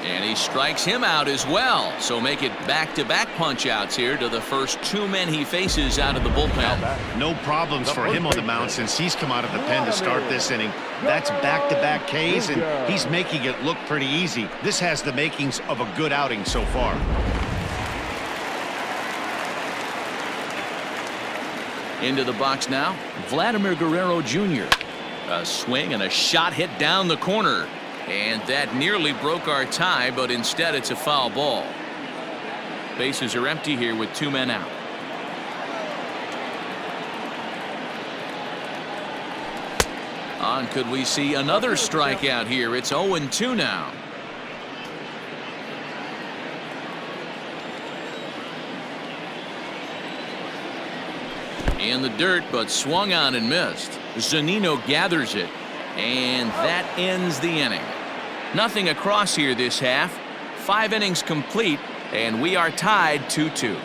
And he strikes him out as well. So make it back-to-back punch-outs here to the first 2 men he faces out of the bullpen. No problems for him on the mound since he's come out of the pen to start this inning. That's back-to-back Ks, and he's making it look pretty easy. This has the makings of a good outing so far. Into the box now, Vladimir Guerrero Jr. A swing and a shot hit down the corner. And that nearly broke our tie, but instead it's a foul ball. Bases are empty here with 2 men out. On could we see another strikeout here? It's 0-2 now. In the dirt, but swung on and missed. Zunino gathers it. And that ends the inning. Nothing across here this half. 5 innings complete, and we are tied 2-2.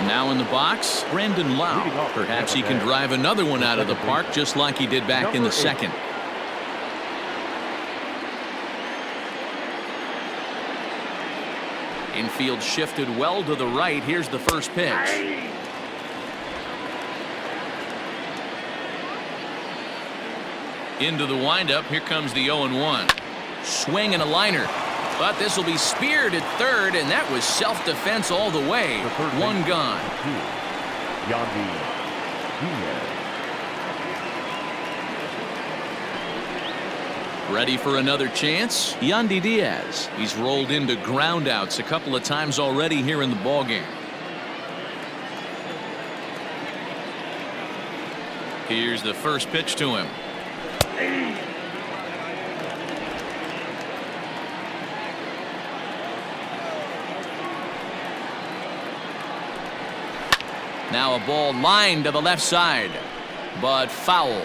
Now in the box, Brandon Lau. Perhaps he can drive another one out of the park just like he did back in the 2nd. Infield shifted well to the right. Here's the first pitch. Into the windup. Here comes the 0-1. Swing and a liner. But this will be speared at 3rd, and that was self-defense all the way. 1 gone. Giles. Ready for another chance? Yandy Diaz. He's rolled into groundouts a couple of times already here in the ballgame. Here's the first pitch to him. Now a ball lined to the left side, but foul.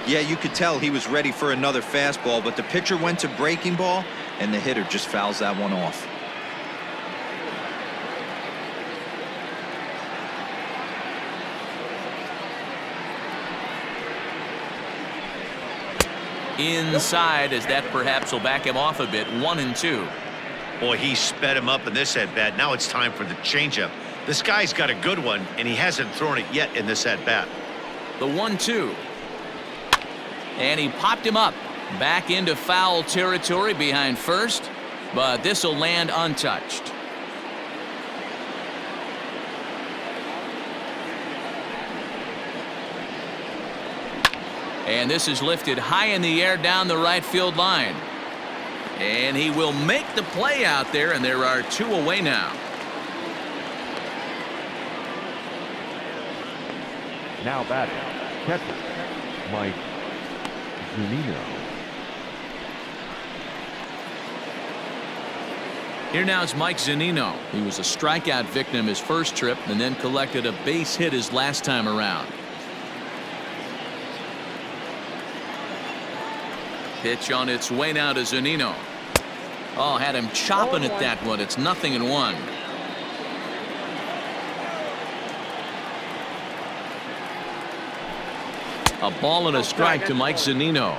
Yeah, you could tell he was ready for another fastball, but the pitcher went to breaking ball, and the hitter just fouls that one off. Inside, as that perhaps will back him off a bit. 1-2. Boy, he sped him up in this at-bat. Now it's time for the changeup. This guy's got a good one, and he hasn't thrown it yet in this at-bat. The 1-2. And he popped him up. Back into foul territory behind first, but this will land untouched. And this is lifted high in the air down the right field line. And he will make the play out there, and there are 2 away now. Now batting, catcher, Mike Zunino. Here now is Mike Zunino. He was a strikeout victim his first trip and then collected a base hit his last time around. Pitch on its way now to Zunino. Oh, had him chopping at that one. It's 0-1. A ball and a strike to Mike Zunino.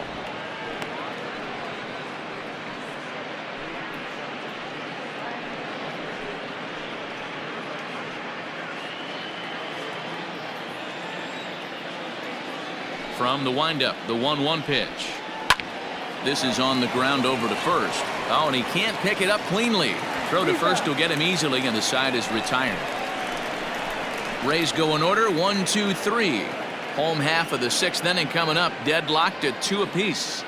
From the windup, the 1-1 pitch. This is on the ground over to first. Oh, and he can't pick it up cleanly. Throw to first will get him easily, and the side is retired. Rays go in order, 1, 2, 3. Home half of the 6th inning coming up, deadlocked at 2 apiece.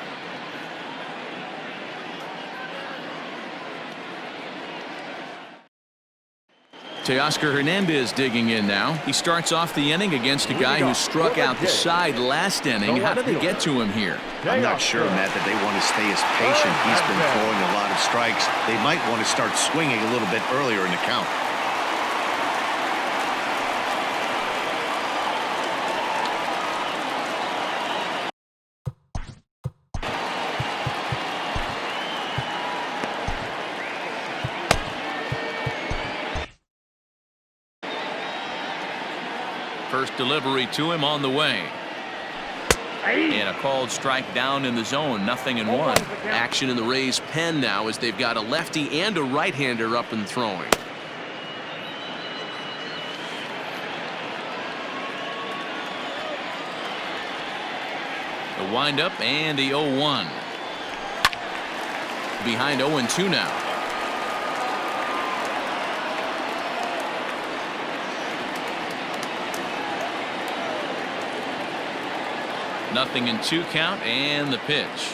Teoscar Hernandez digging in now. He starts off the inning against a guy who struck out the side last inning. How did they get to him here? I'm not sure, Matt, that they want to stay as patient. He's been throwing a lot of strikes. They might want to start swinging a little bit earlier in the count. First delivery to him on the way. And a called strike down in the zone. 0-1. Action in the Rays' pen now as they've got a lefty and a right-hander up and throwing. The windup and the 0-1. Behind 0-2 now. Nothing in 2 count, and the pitch.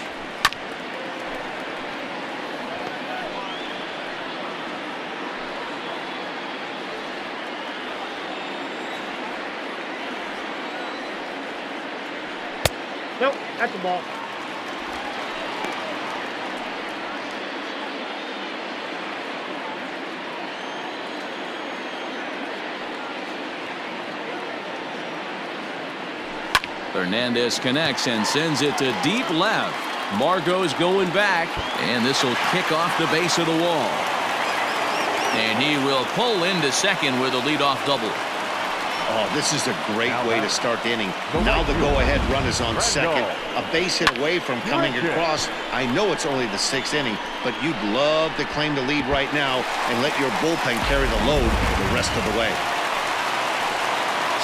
Nope, that's the ball. Hernandez connects and sends it to deep left. Margot's going back, and this will kick off the base of the wall. And he will pull into second with a leadoff double. Oh, this is a great way to start the inning. Now the go-ahead run is on second. A base hit away from coming across. I know it's only the 6th inning, but you'd love to claim the lead right now and let your bullpen carry the load the rest of the way.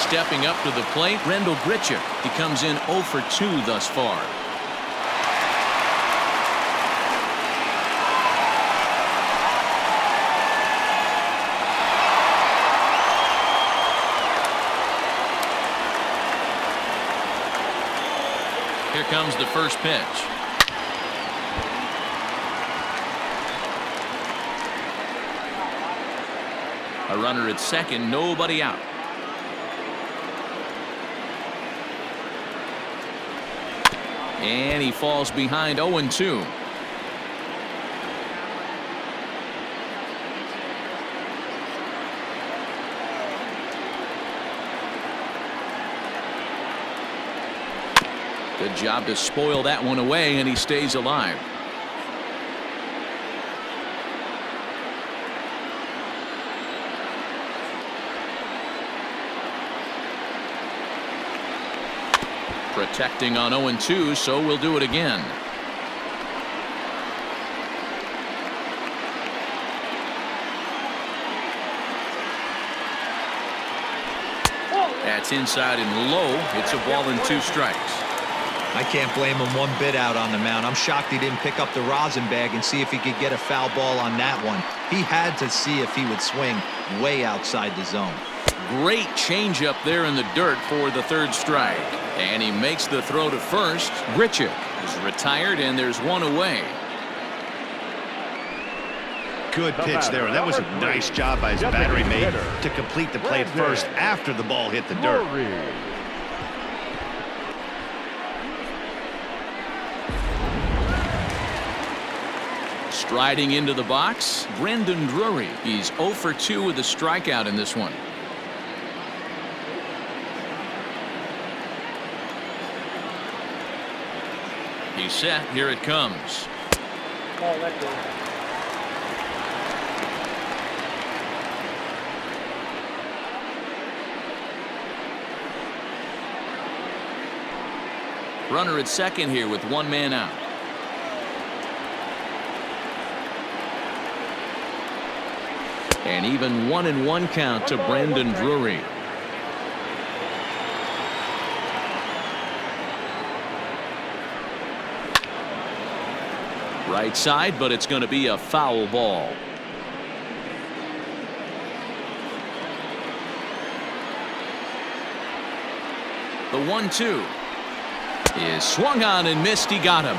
Stepping up to the plate, Rendell Grichuk. He comes in 0 for 2 thus far. comes the first pitch. A runner at second, nobody out. And he falls behind 0-2. Good job to spoil that one away, and he stays alive. Protecting on 0-2, so we'll do it again. That's inside and low. It's a ball and 2 strikes. I can't blame him one bit out on the mound. I'm shocked he didn't pick up the rosin bag and see if he could get a foul ball on that one. He had to see if he would swing way outside the zone. Great changeup there in the dirt for the 3rd strike. And he makes the throw to first. Grichuk is retired, and there's 1 away. Good pitch there. That was a nice job by his battery mate to complete the play at first after the ball hit the dirt. Striding into the box, Brandon Drury. He's 0 for 2 with a strikeout in this one. He's set. Here it comes. Oh, that's good. Runner at second here with 1 man out. And even 1-1 count to Brandon Drury. Right side, but it's going to be a foul ball. The 1-2 is swung on and missed. He got him.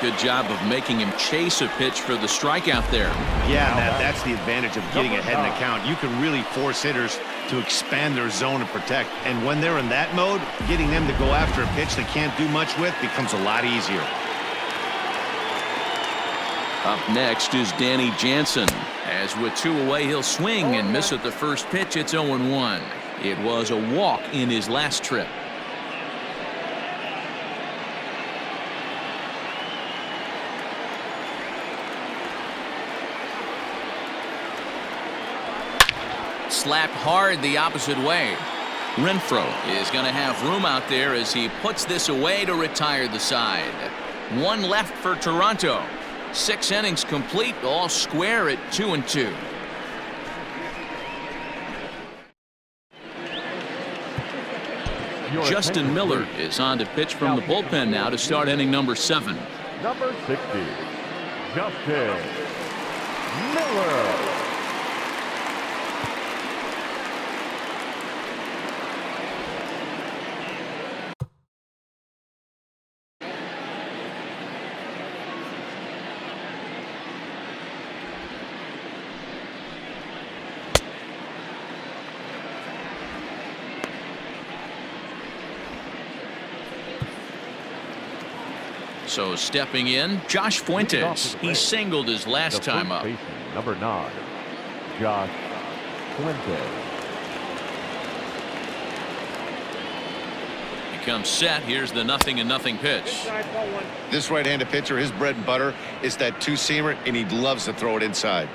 Good job of making him chase a pitch for the strikeout there. Yeah, Matt, that's the advantage of getting ahead in the count. You can really force hitters to expand their zone and protect. And when they're in that mode, getting them to go after a pitch they can't do much with becomes a lot easier. Up next is Danny Jansen. As with 2 away, he'll swing and miss at the first pitch. It's 0-1. It was a walk in his last trip. Slapped hard the opposite way. Renfroe is going to have room out there as he puts this away to retire the side. 1 left for Toronto. 6 innings complete, all square at 2-2. Justin Miller is on to pitch from the bullpen now to start inning number 7. Number 60, Justin Miller. So stepping in, Josh Fuentes. He singled his last time up. Number 9, Josh Fuentes. He comes set. Here's the 0-0 pitch. This right-handed pitcher, his bread and butter is that 2-seamer, and he loves to throw it inside.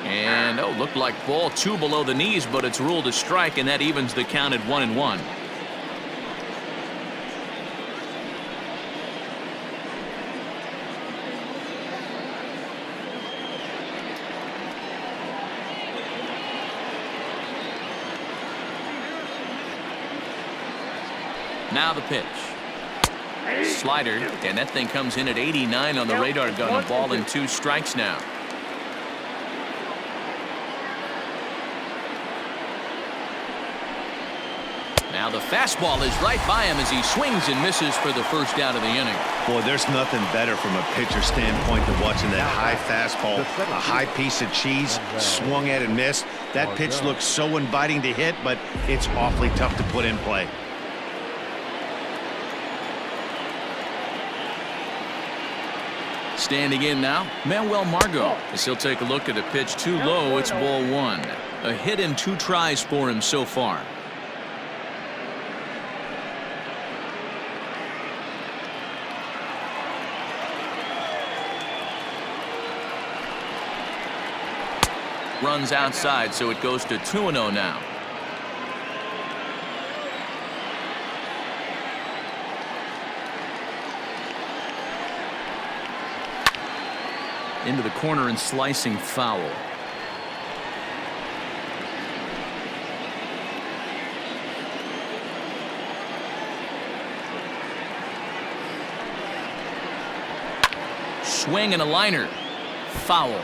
And looked like ball 2 below the knees, but it's ruled a strike, and that evens the count at 1-1. Now the pitch. Slider, and that thing comes in at 89 on the radar gun. A ball and 2 strikes now. Now the fastball is right by him as he swings and misses for the first out of the inning. Boy, there's nothing better from a pitcher standpoint than watching that high fastball, a high piece of cheese, swung at and missed. That pitch looks so inviting to hit, but it's awfully tough to put in play. Standing in now, Manuel Margot, as he'll take a look at a pitch too low. It's ball 1. A hit in 2 tries for him so far. Runs outside, so it goes to 2-0 now. Into the corner and slicing foul. Swing and a liner. Foul.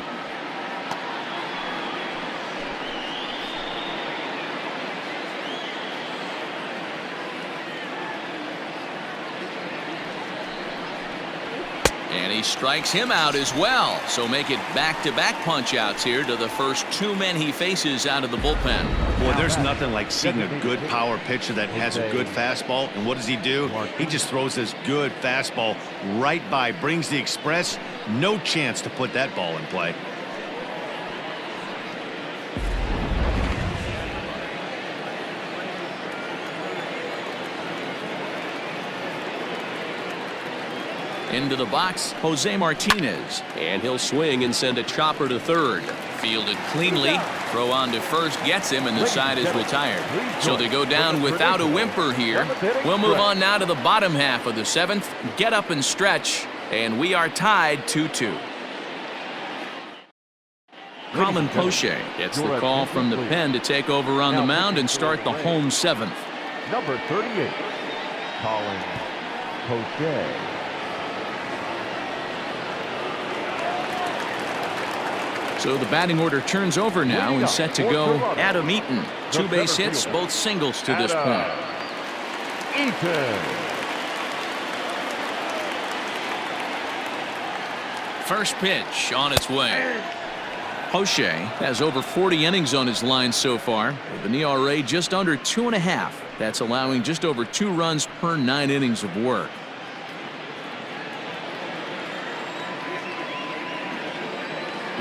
And he strikes him out as well. So make it back-to-back punch-outs here to the first 2 men he faces out of the bullpen. Boy, there's nothing like seeing a good power pitcher that has a good fastball. And what does he do? He just throws this good fastball right by, brings the express. No chance to put that ball in play. Into the box, Jose Martinez. And he'll swing and send a chopper to third. Fielded cleanly. Throw on to first gets him, and the side is retired. So they go down without a whimper here. We'll move on now to the bottom half of the 7th. Get up and stretch, and we are tied 2-2. Colin Poche gets the call from the pen to take over on the mound and start the home 7th. Number 38, Colin Poche. So the batting order turns over now and set to go Adam Eaton. 2 base hits, both singles to this point. Eaton. First pitch on its way. Poche has over 40 innings on his line so far, with an ERA just under 2.5. That's allowing just over 2 runs per 9 innings of work.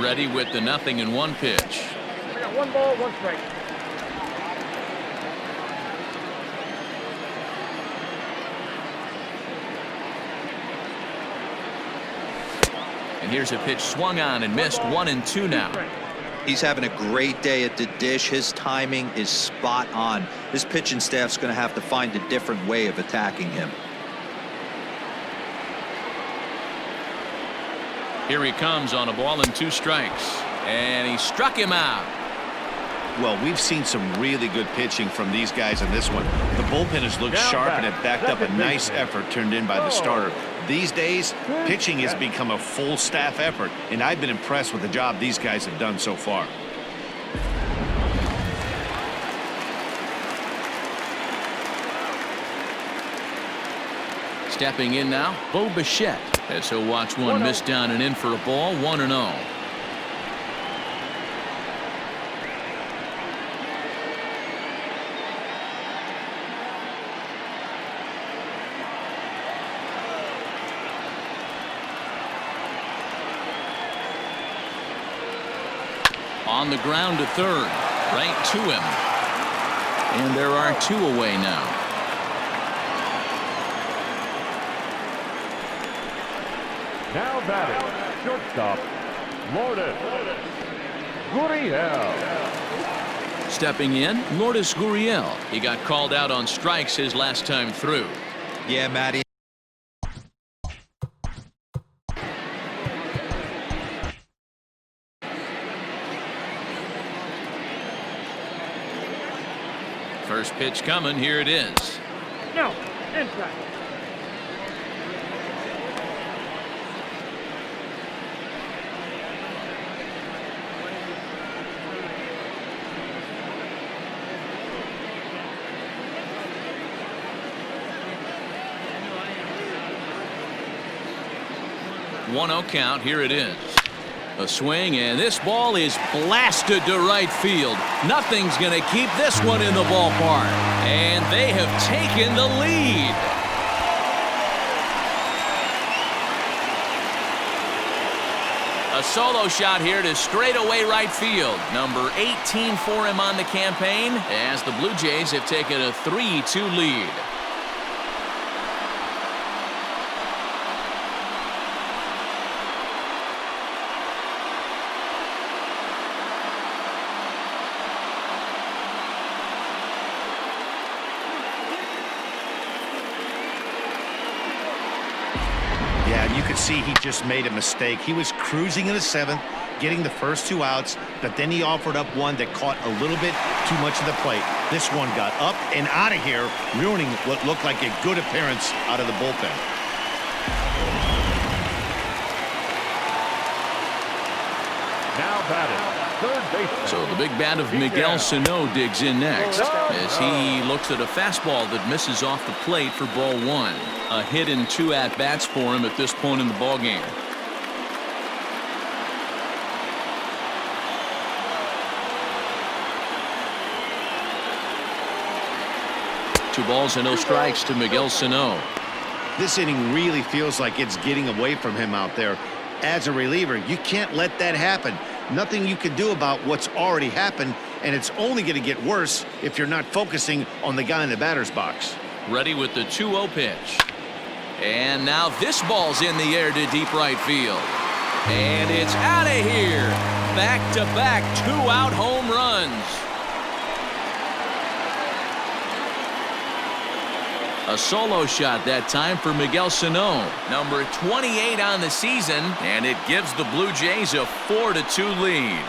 Ready with the 0-1 pitch. We got 1 ball, 1 strike. And here's a pitch swung on and missed. 1-2 now. He's having a great day at the dish. His timing is spot on. His pitching staff's going to have to find a different way of attacking him. Here he comes on a ball and 2 strikes. And he struck him out. Well, we've seen some really good pitching from these guys in this one. The bullpen has looked sharp and it backed up a nice effort turned in by the starter. These days, pitching has become a full staff effort, and I've been impressed with the job these guys have done so far. Stepping in now, Bo Bichette, as he'll watch one miss down and in for a ball. 1-0. On the ground to third, right to him. And there are 2 away now. Now batting, shortstop, Lourdes Gurriel. Stepping in, Lourdes Gurriel. He got called out on strikes his last time through. Yeah, Matty. First pitch coming. Here it is. No, inside. 1-0 count. Here it is. A swing, and this ball is blasted to right field. Nothing's going to keep this one in the ballpark. And they have taken the lead. A solo shot here to straightaway right field. Number 18 for him on the campaign as the Blue Jays have taken a 3-2 lead. You could see he just made a mistake. He was cruising in the 7th, getting the first 2 outs, but then he offered up one that caught a little bit too much of the plate. This one got up and out of here, ruining what looked like a good appearance out of the bullpen. Now batting, third baseman. So the big bat of Miguel Sano digs in next as he looks at a fastball that misses off the plate for ball 1. A hit in 2 at-bats for him at this point in the ballgame. Two balls and no strikes to Miguel Sano. This inning really feels like it's getting away from him out there. As a reliever, you can't let that happen. Nothing you can do about what's already happened, and it's only going to get worse if you're not focusing on the guy in the batter's box. Ready with the 2-0 pitch. And now this ball's in the air to deep right field. And it's out of here. Back-to-back 2-out home runs. A solo shot that time for Miguel Sano, number 28 on the season, and it gives the Blue Jays a 4-2 lead.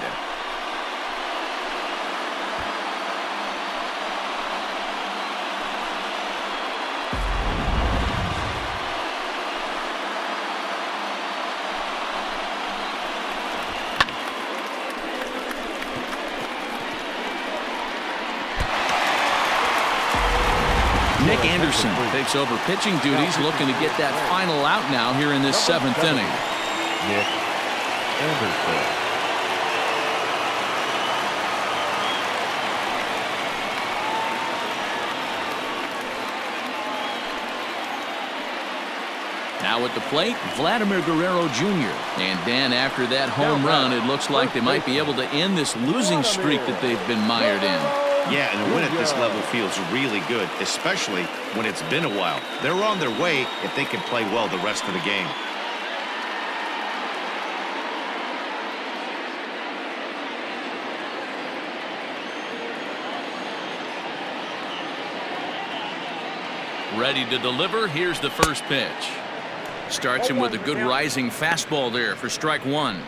Nick Anderson takes over pitching duties, looking to get that final out now here in this 7th inning. Nick Anderson. Now at the plate, Vladimir Guerrero Jr. And Dan, after that home run, it looks like they might be able to end this losing streak that they've been mired in. Yeah, and a win at this level feels really good, especially when it's been a while. They're on their way if they can play well the rest of the game. Ready to deliver. Here's the first pitch. Starts him with a good rising fastball there for strike 1.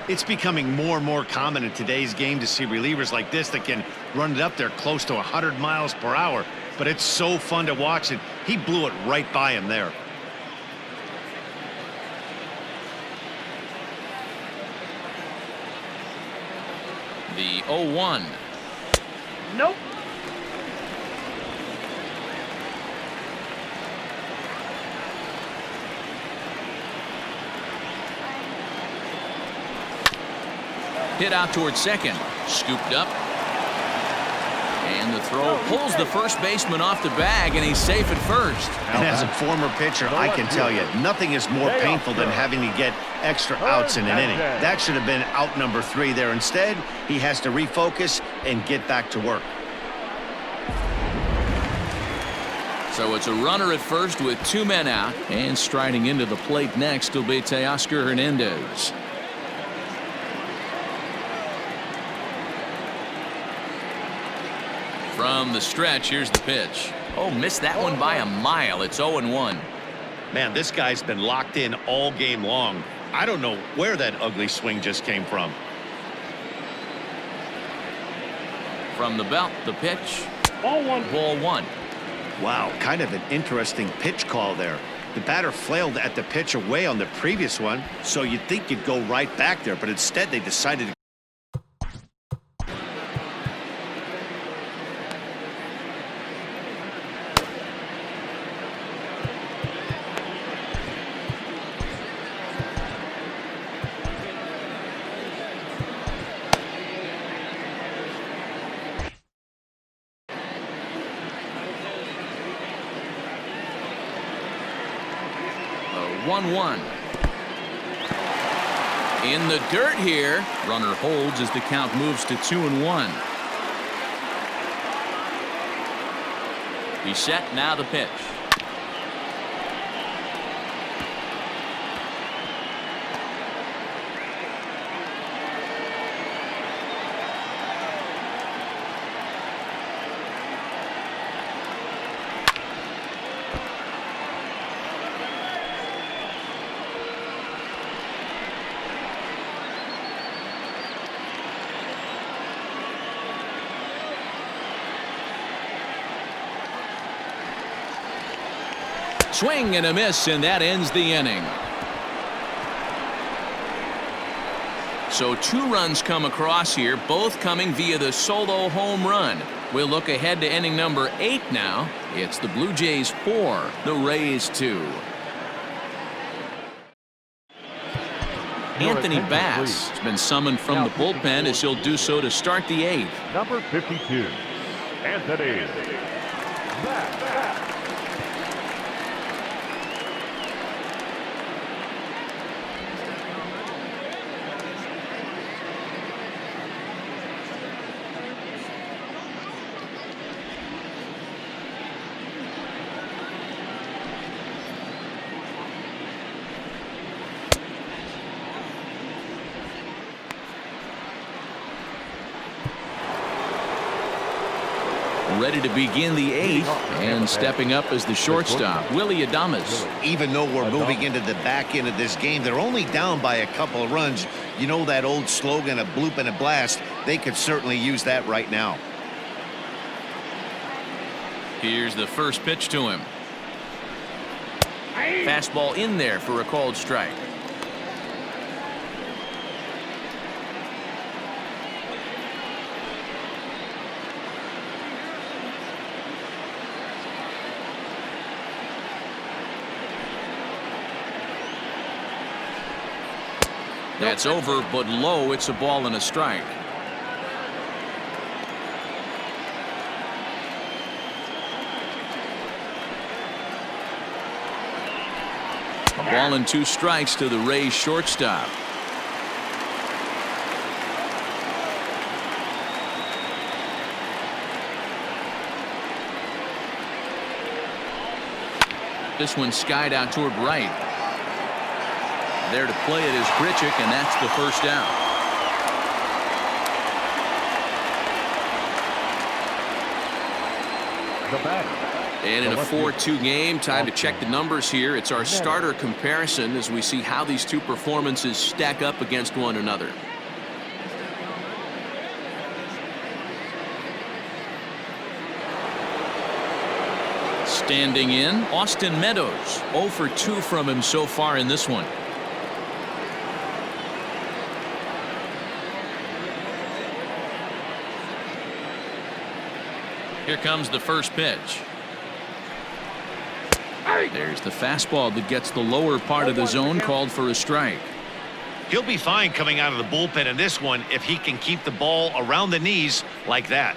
It's becoming more and more common in today's game to see relievers like this that can run it up there close to 100 miles per hour. But it's so fun to watch it. He blew it right by him there. The 0-1. Nope. Hit out towards second. Scooped up. And the throw pulls the first baseman off the bag, and he's safe at first. And as a former pitcher, I can tell you, nothing is more painful than having to get extra outs in an inning. That should have been out number 3 there. Instead, he has to refocus and get back to work. So it's a runner at first with 2 men out. And striding into the plate next will be Teoscar Hernandez. From the stretch, here's the pitch. Oh, missed that one by a mile. It's 0-1. Man, this guy's been locked in all game long. I don't know where that ugly swing just came from. From the belt, the pitch. Ball 1. Ball 1. Wow, kind of an interesting pitch call there. The batter flailed at the pitch away on the previous one, so you'd think you'd go right back there, but instead they decided to. 1-1. In the dirt here. Runner holds as the count moves to 2-1. He's set. Now the pitch. Swing and a miss, and that ends the inning. So 2 runs come across here, both coming via the solo home run. We'll look ahead to inning number 8 now. It's the Blue Jays 4, the Rays 2. Anthony Bass has been summoned from the bullpen as he'll do so to start the 8th. Number 52, Anthony Bass. Ready to begin the 8th, and stepping up as the shortstop, Willie Adames. Even though we're moving into the back end of this game, they're only down by a couple of runs. You know that old slogan, a bloop and a blast? They could certainly use that right now. Here's the first pitch to him. Fastball in there for a called strike. That's over, but low. It's a ball and a strike. A ball and 2 strikes to the Rays shortstop. This one skied out toward right. There to play it is Grichuk, and that's the first out. The batter. And in a 4-2 game, time to check the numbers here. It's our starter comparison as we see how these 2 performances stack up against one another. Standing in, Austin Meadows. 0 for 2 from him so far in this one. Here comes the first pitch. There's the fastball that gets the lower part of the zone, called for a strike. He'll be fine coming out of the bullpen in this one if he can keep the ball around the knees like that.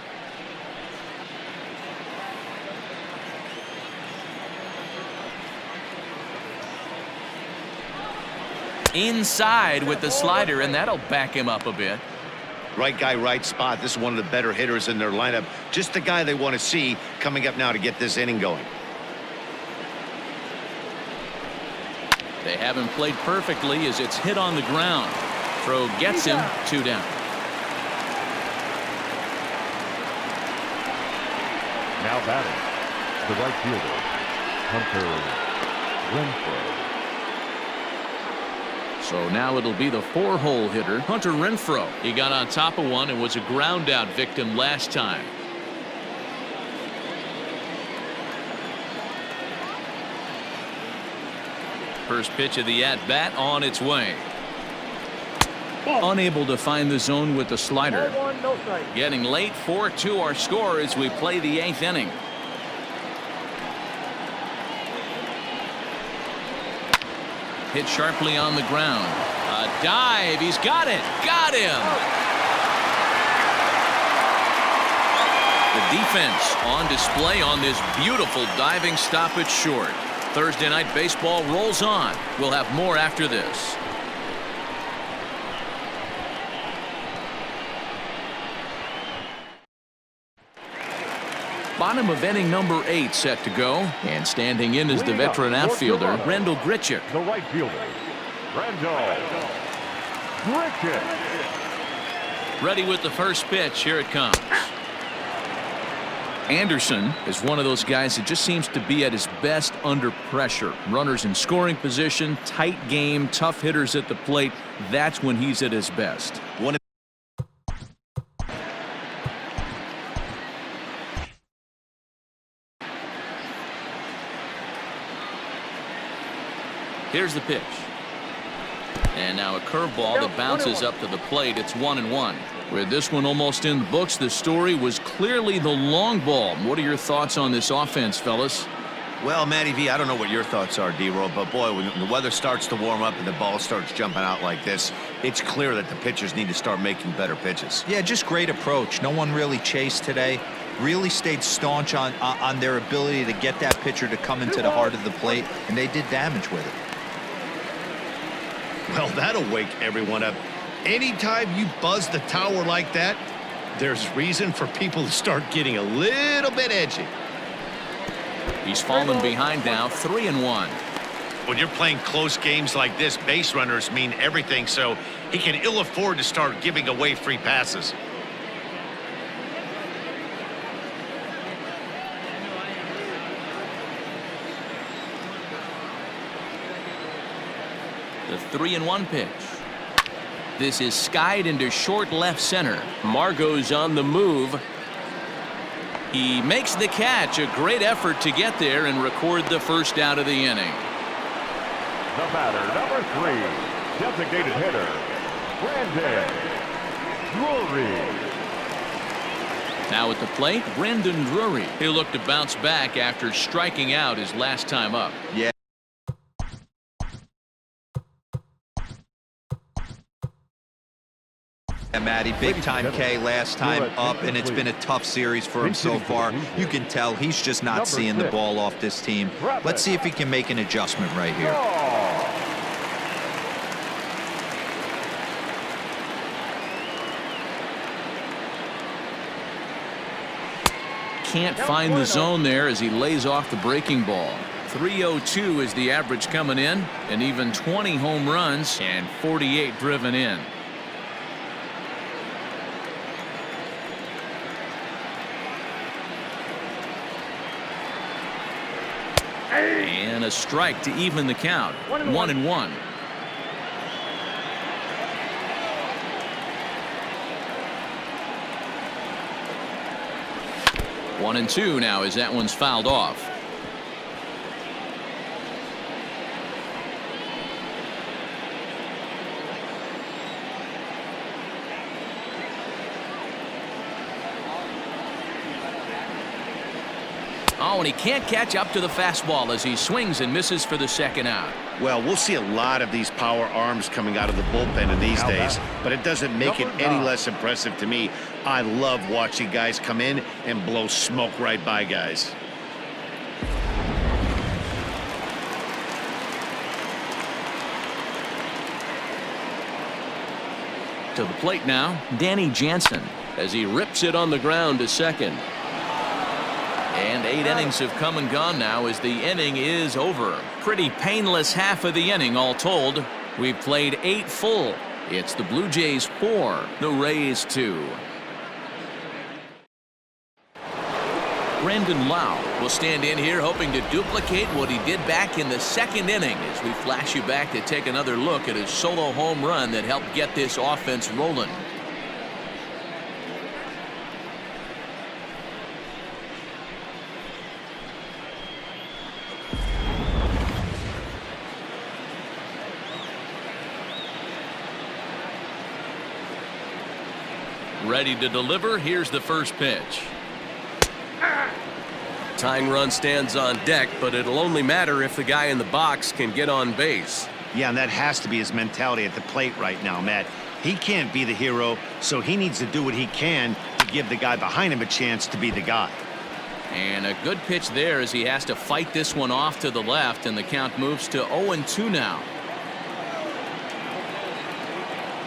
Inside with the slider, and that'll back him up a bit. Right guy, right spot. This is one of the better hitters in their lineup. Just the guy they want to see coming up now to get this inning going. They haven't played perfectly as it's hit on the ground. Throw gets him. 2 down. Now batting, the right fielder, Hunter Renfroe. So now it'll be the 4-hole hitter, Hunter Renfroe. He got on top of one and was a ground out victim last time. First pitch of the at-bat on its way. Unable to find the zone with the slider. Getting late, 4-2 our score as we play the 8th inning. Hit sharply on the ground. A dive. He's got it. Got him. The defense on display on this beautiful diving stop at short. Thursday Night Baseball rolls on. We'll have more after this. Bottom of inning number 8 set to go. And standing in is the veteran outfielder, Rendell Grichuk. The right fielder, Rendell Grichuk. Ready with the first pitch. Here it comes. Anderson is one of those guys that just seems to be at his best under pressure. Runners in scoring position, tight game, tough hitters at the plate. That's when he's at his best. Here's the pitch. And now a curveball that bounces up to the plate. It's 1-1. With this one almost in the books, the story was clearly the long ball. What are your thoughts on this offense, fellas? Well, Matty V, I don't know what your thoughts are, D-Roll, but boy, when the weather starts to warm up and the ball starts jumping out like this, it's clear that the pitchers need to start making better pitches. Yeah, just great approach. No one really chased today. Really stayed staunch on their ability to get that pitcher to come into the heart of the plate, and they did damage with it. Well, that'll wake everyone up. Anytime you buzz the tower like that, there's reason for people to start getting a little bit edgy. He's fallen behind now, 3-1. When you're playing close games like this, base runners mean everything, so he can ill afford to start giving away free passes. The 3-1 pitch. This is skied into short left center. Margot's on the move. He makes the catch. A great effort to get there and record the first out of the inning. The batter, number 3, designated hitter, Brandon Drury. Now at the plate, Brandon Drury. He'll look to bounce back after striking out his last time up. Yeah. Matty, big time K last time up, and it's been a tough series for him so far. You can tell he's just not seeing the ball off this team. Let's see if he can make an adjustment right here. Can't find the zone there as he lays off the breaking ball. 302 is the average coming in, and even 20 home runs and 48 driven in. And a strike to even the count. 1-1. One and two now as that one's fouled off. Oh, and he can't catch up to the fastball as he swings and misses for the second out. Well, we'll see a lot of these power arms coming out of the bullpen in these days, but it doesn't make it any less impressive to me. I love watching guys come in and blow smoke right by guys. To the plate now, Danny Jansen as he rips it on the ground to second. And 8 innings have come and gone now as the inning is over. Pretty painless half of the inning all told. We've played 8 full. It's the Blue Jays 4, the Rays 2. Brandon Lau will stand in here hoping to duplicate what he did back in the second inning as we flash you back to take another look at his solo home run that helped get this offense rolling. Ready to deliver. Here's the first pitch. Tying run stands on deck, but it'll only matter if the guy in the box can get on base. Yeah, and that has to be his mentality at the plate right now, Matt. He can't be the hero, so he needs to do what he can to give the guy behind him a chance to be the guy. And a good pitch there as he has to fight this one off to the left, and the count moves to 0-2 now.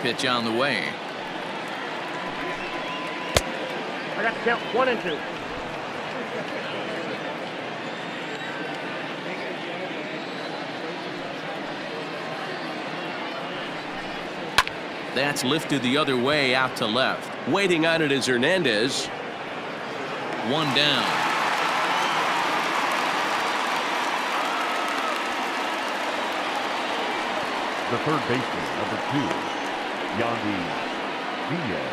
Pitch on the way. I got to count 1 and 2. That's lifted the other way out to left. Waiting on it is Hernandez. 1 down. The third baseman, number 2, Diaz.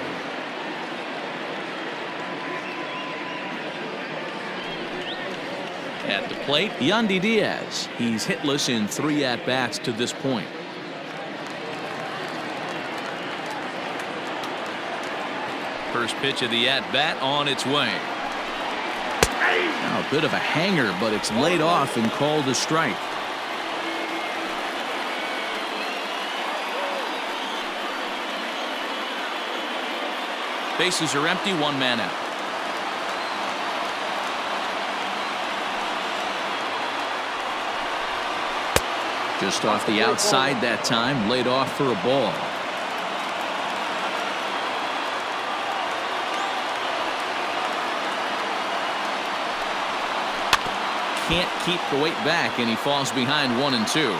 At the plate, Yandy Diaz. He's hitless in 3 at-bats to this point. First pitch of the at-bat on its way. Now a bit of a hanger, but it's laid off and called a strike. Bases are empty, 1 man out. Just off the outside that time, laid off for a ball. Can't keep the weight back, and he falls behind 1-2.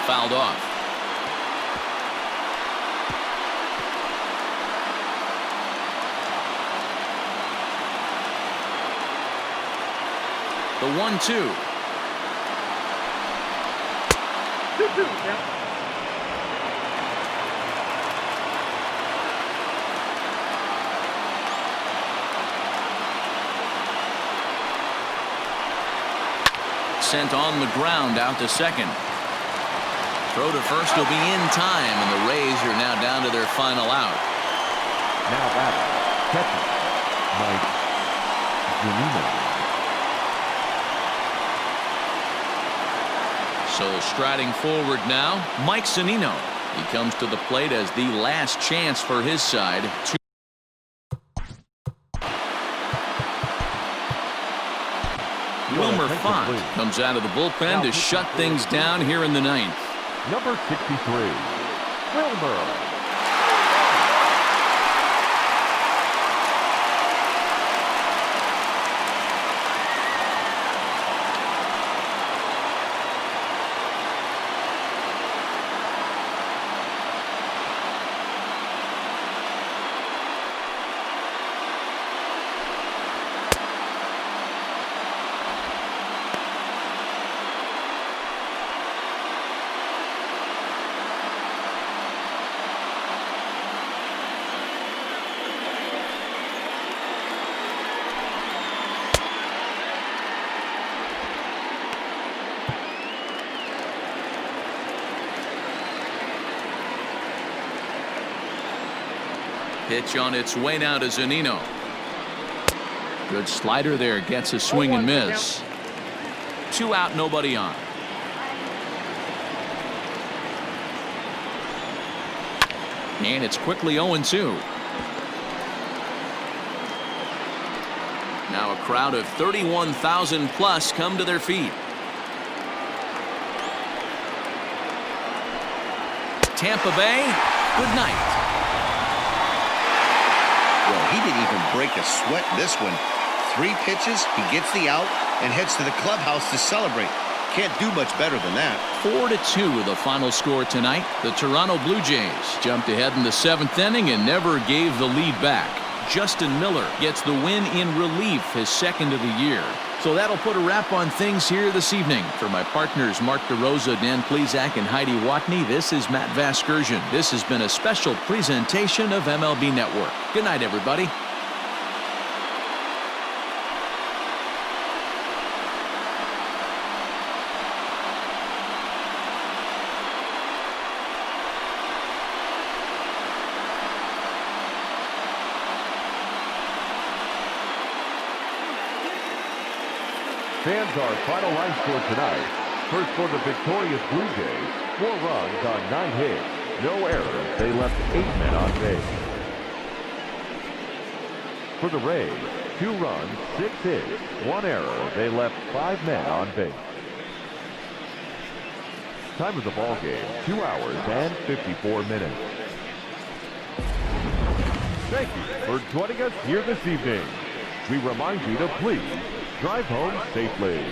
Fouled off. The 1-2. 2-2. Yeah. Sent on the ground out to second. Throw to first will be in time, and the Rays are now down to their final out. Now batter, catcher, Mike Sano. So striding forward now, Mike Sano. He comes to the plate as the last chance for his side. Wilmer comes out of the bullpen to shut things down here in the 9th. Number 63, Wilmer. Pitch on its way now to Zunino. Good slider there, gets a swing and miss. 2 out, nobody on. And it's quickly 0-2. Now a crowd of 31,000 plus come to their feet. Tampa Bay, good night. Well, he didn't even break a sweat in this one. 3 pitches, he gets the out and heads to the clubhouse to celebrate. Can't do much better than that. 4-2 the final score tonight. The Toronto Blue Jays jumped ahead in the 7th inning and never gave the lead back. Justin Miller gets the win in relief, his 2nd of the year. So that'll put a wrap on things here this evening. For my partners Mark DeRosa, Dan Plesac, and Heidi Watney, this is Matt Vasgersian. This has been a special presentation of MLB Network. Good night, everybody. Fans, our final line score tonight. First for the victorious Blue Jays, 4 runs on 9 hits, no errors. They left 8 men on base. For the Rays, 2 runs, 6 hits, 1 error. They left 5 men on base. Time of the ball game, 2 hours and 54 minutes. Thank you for joining us here this evening. We remind you to please drive home safely.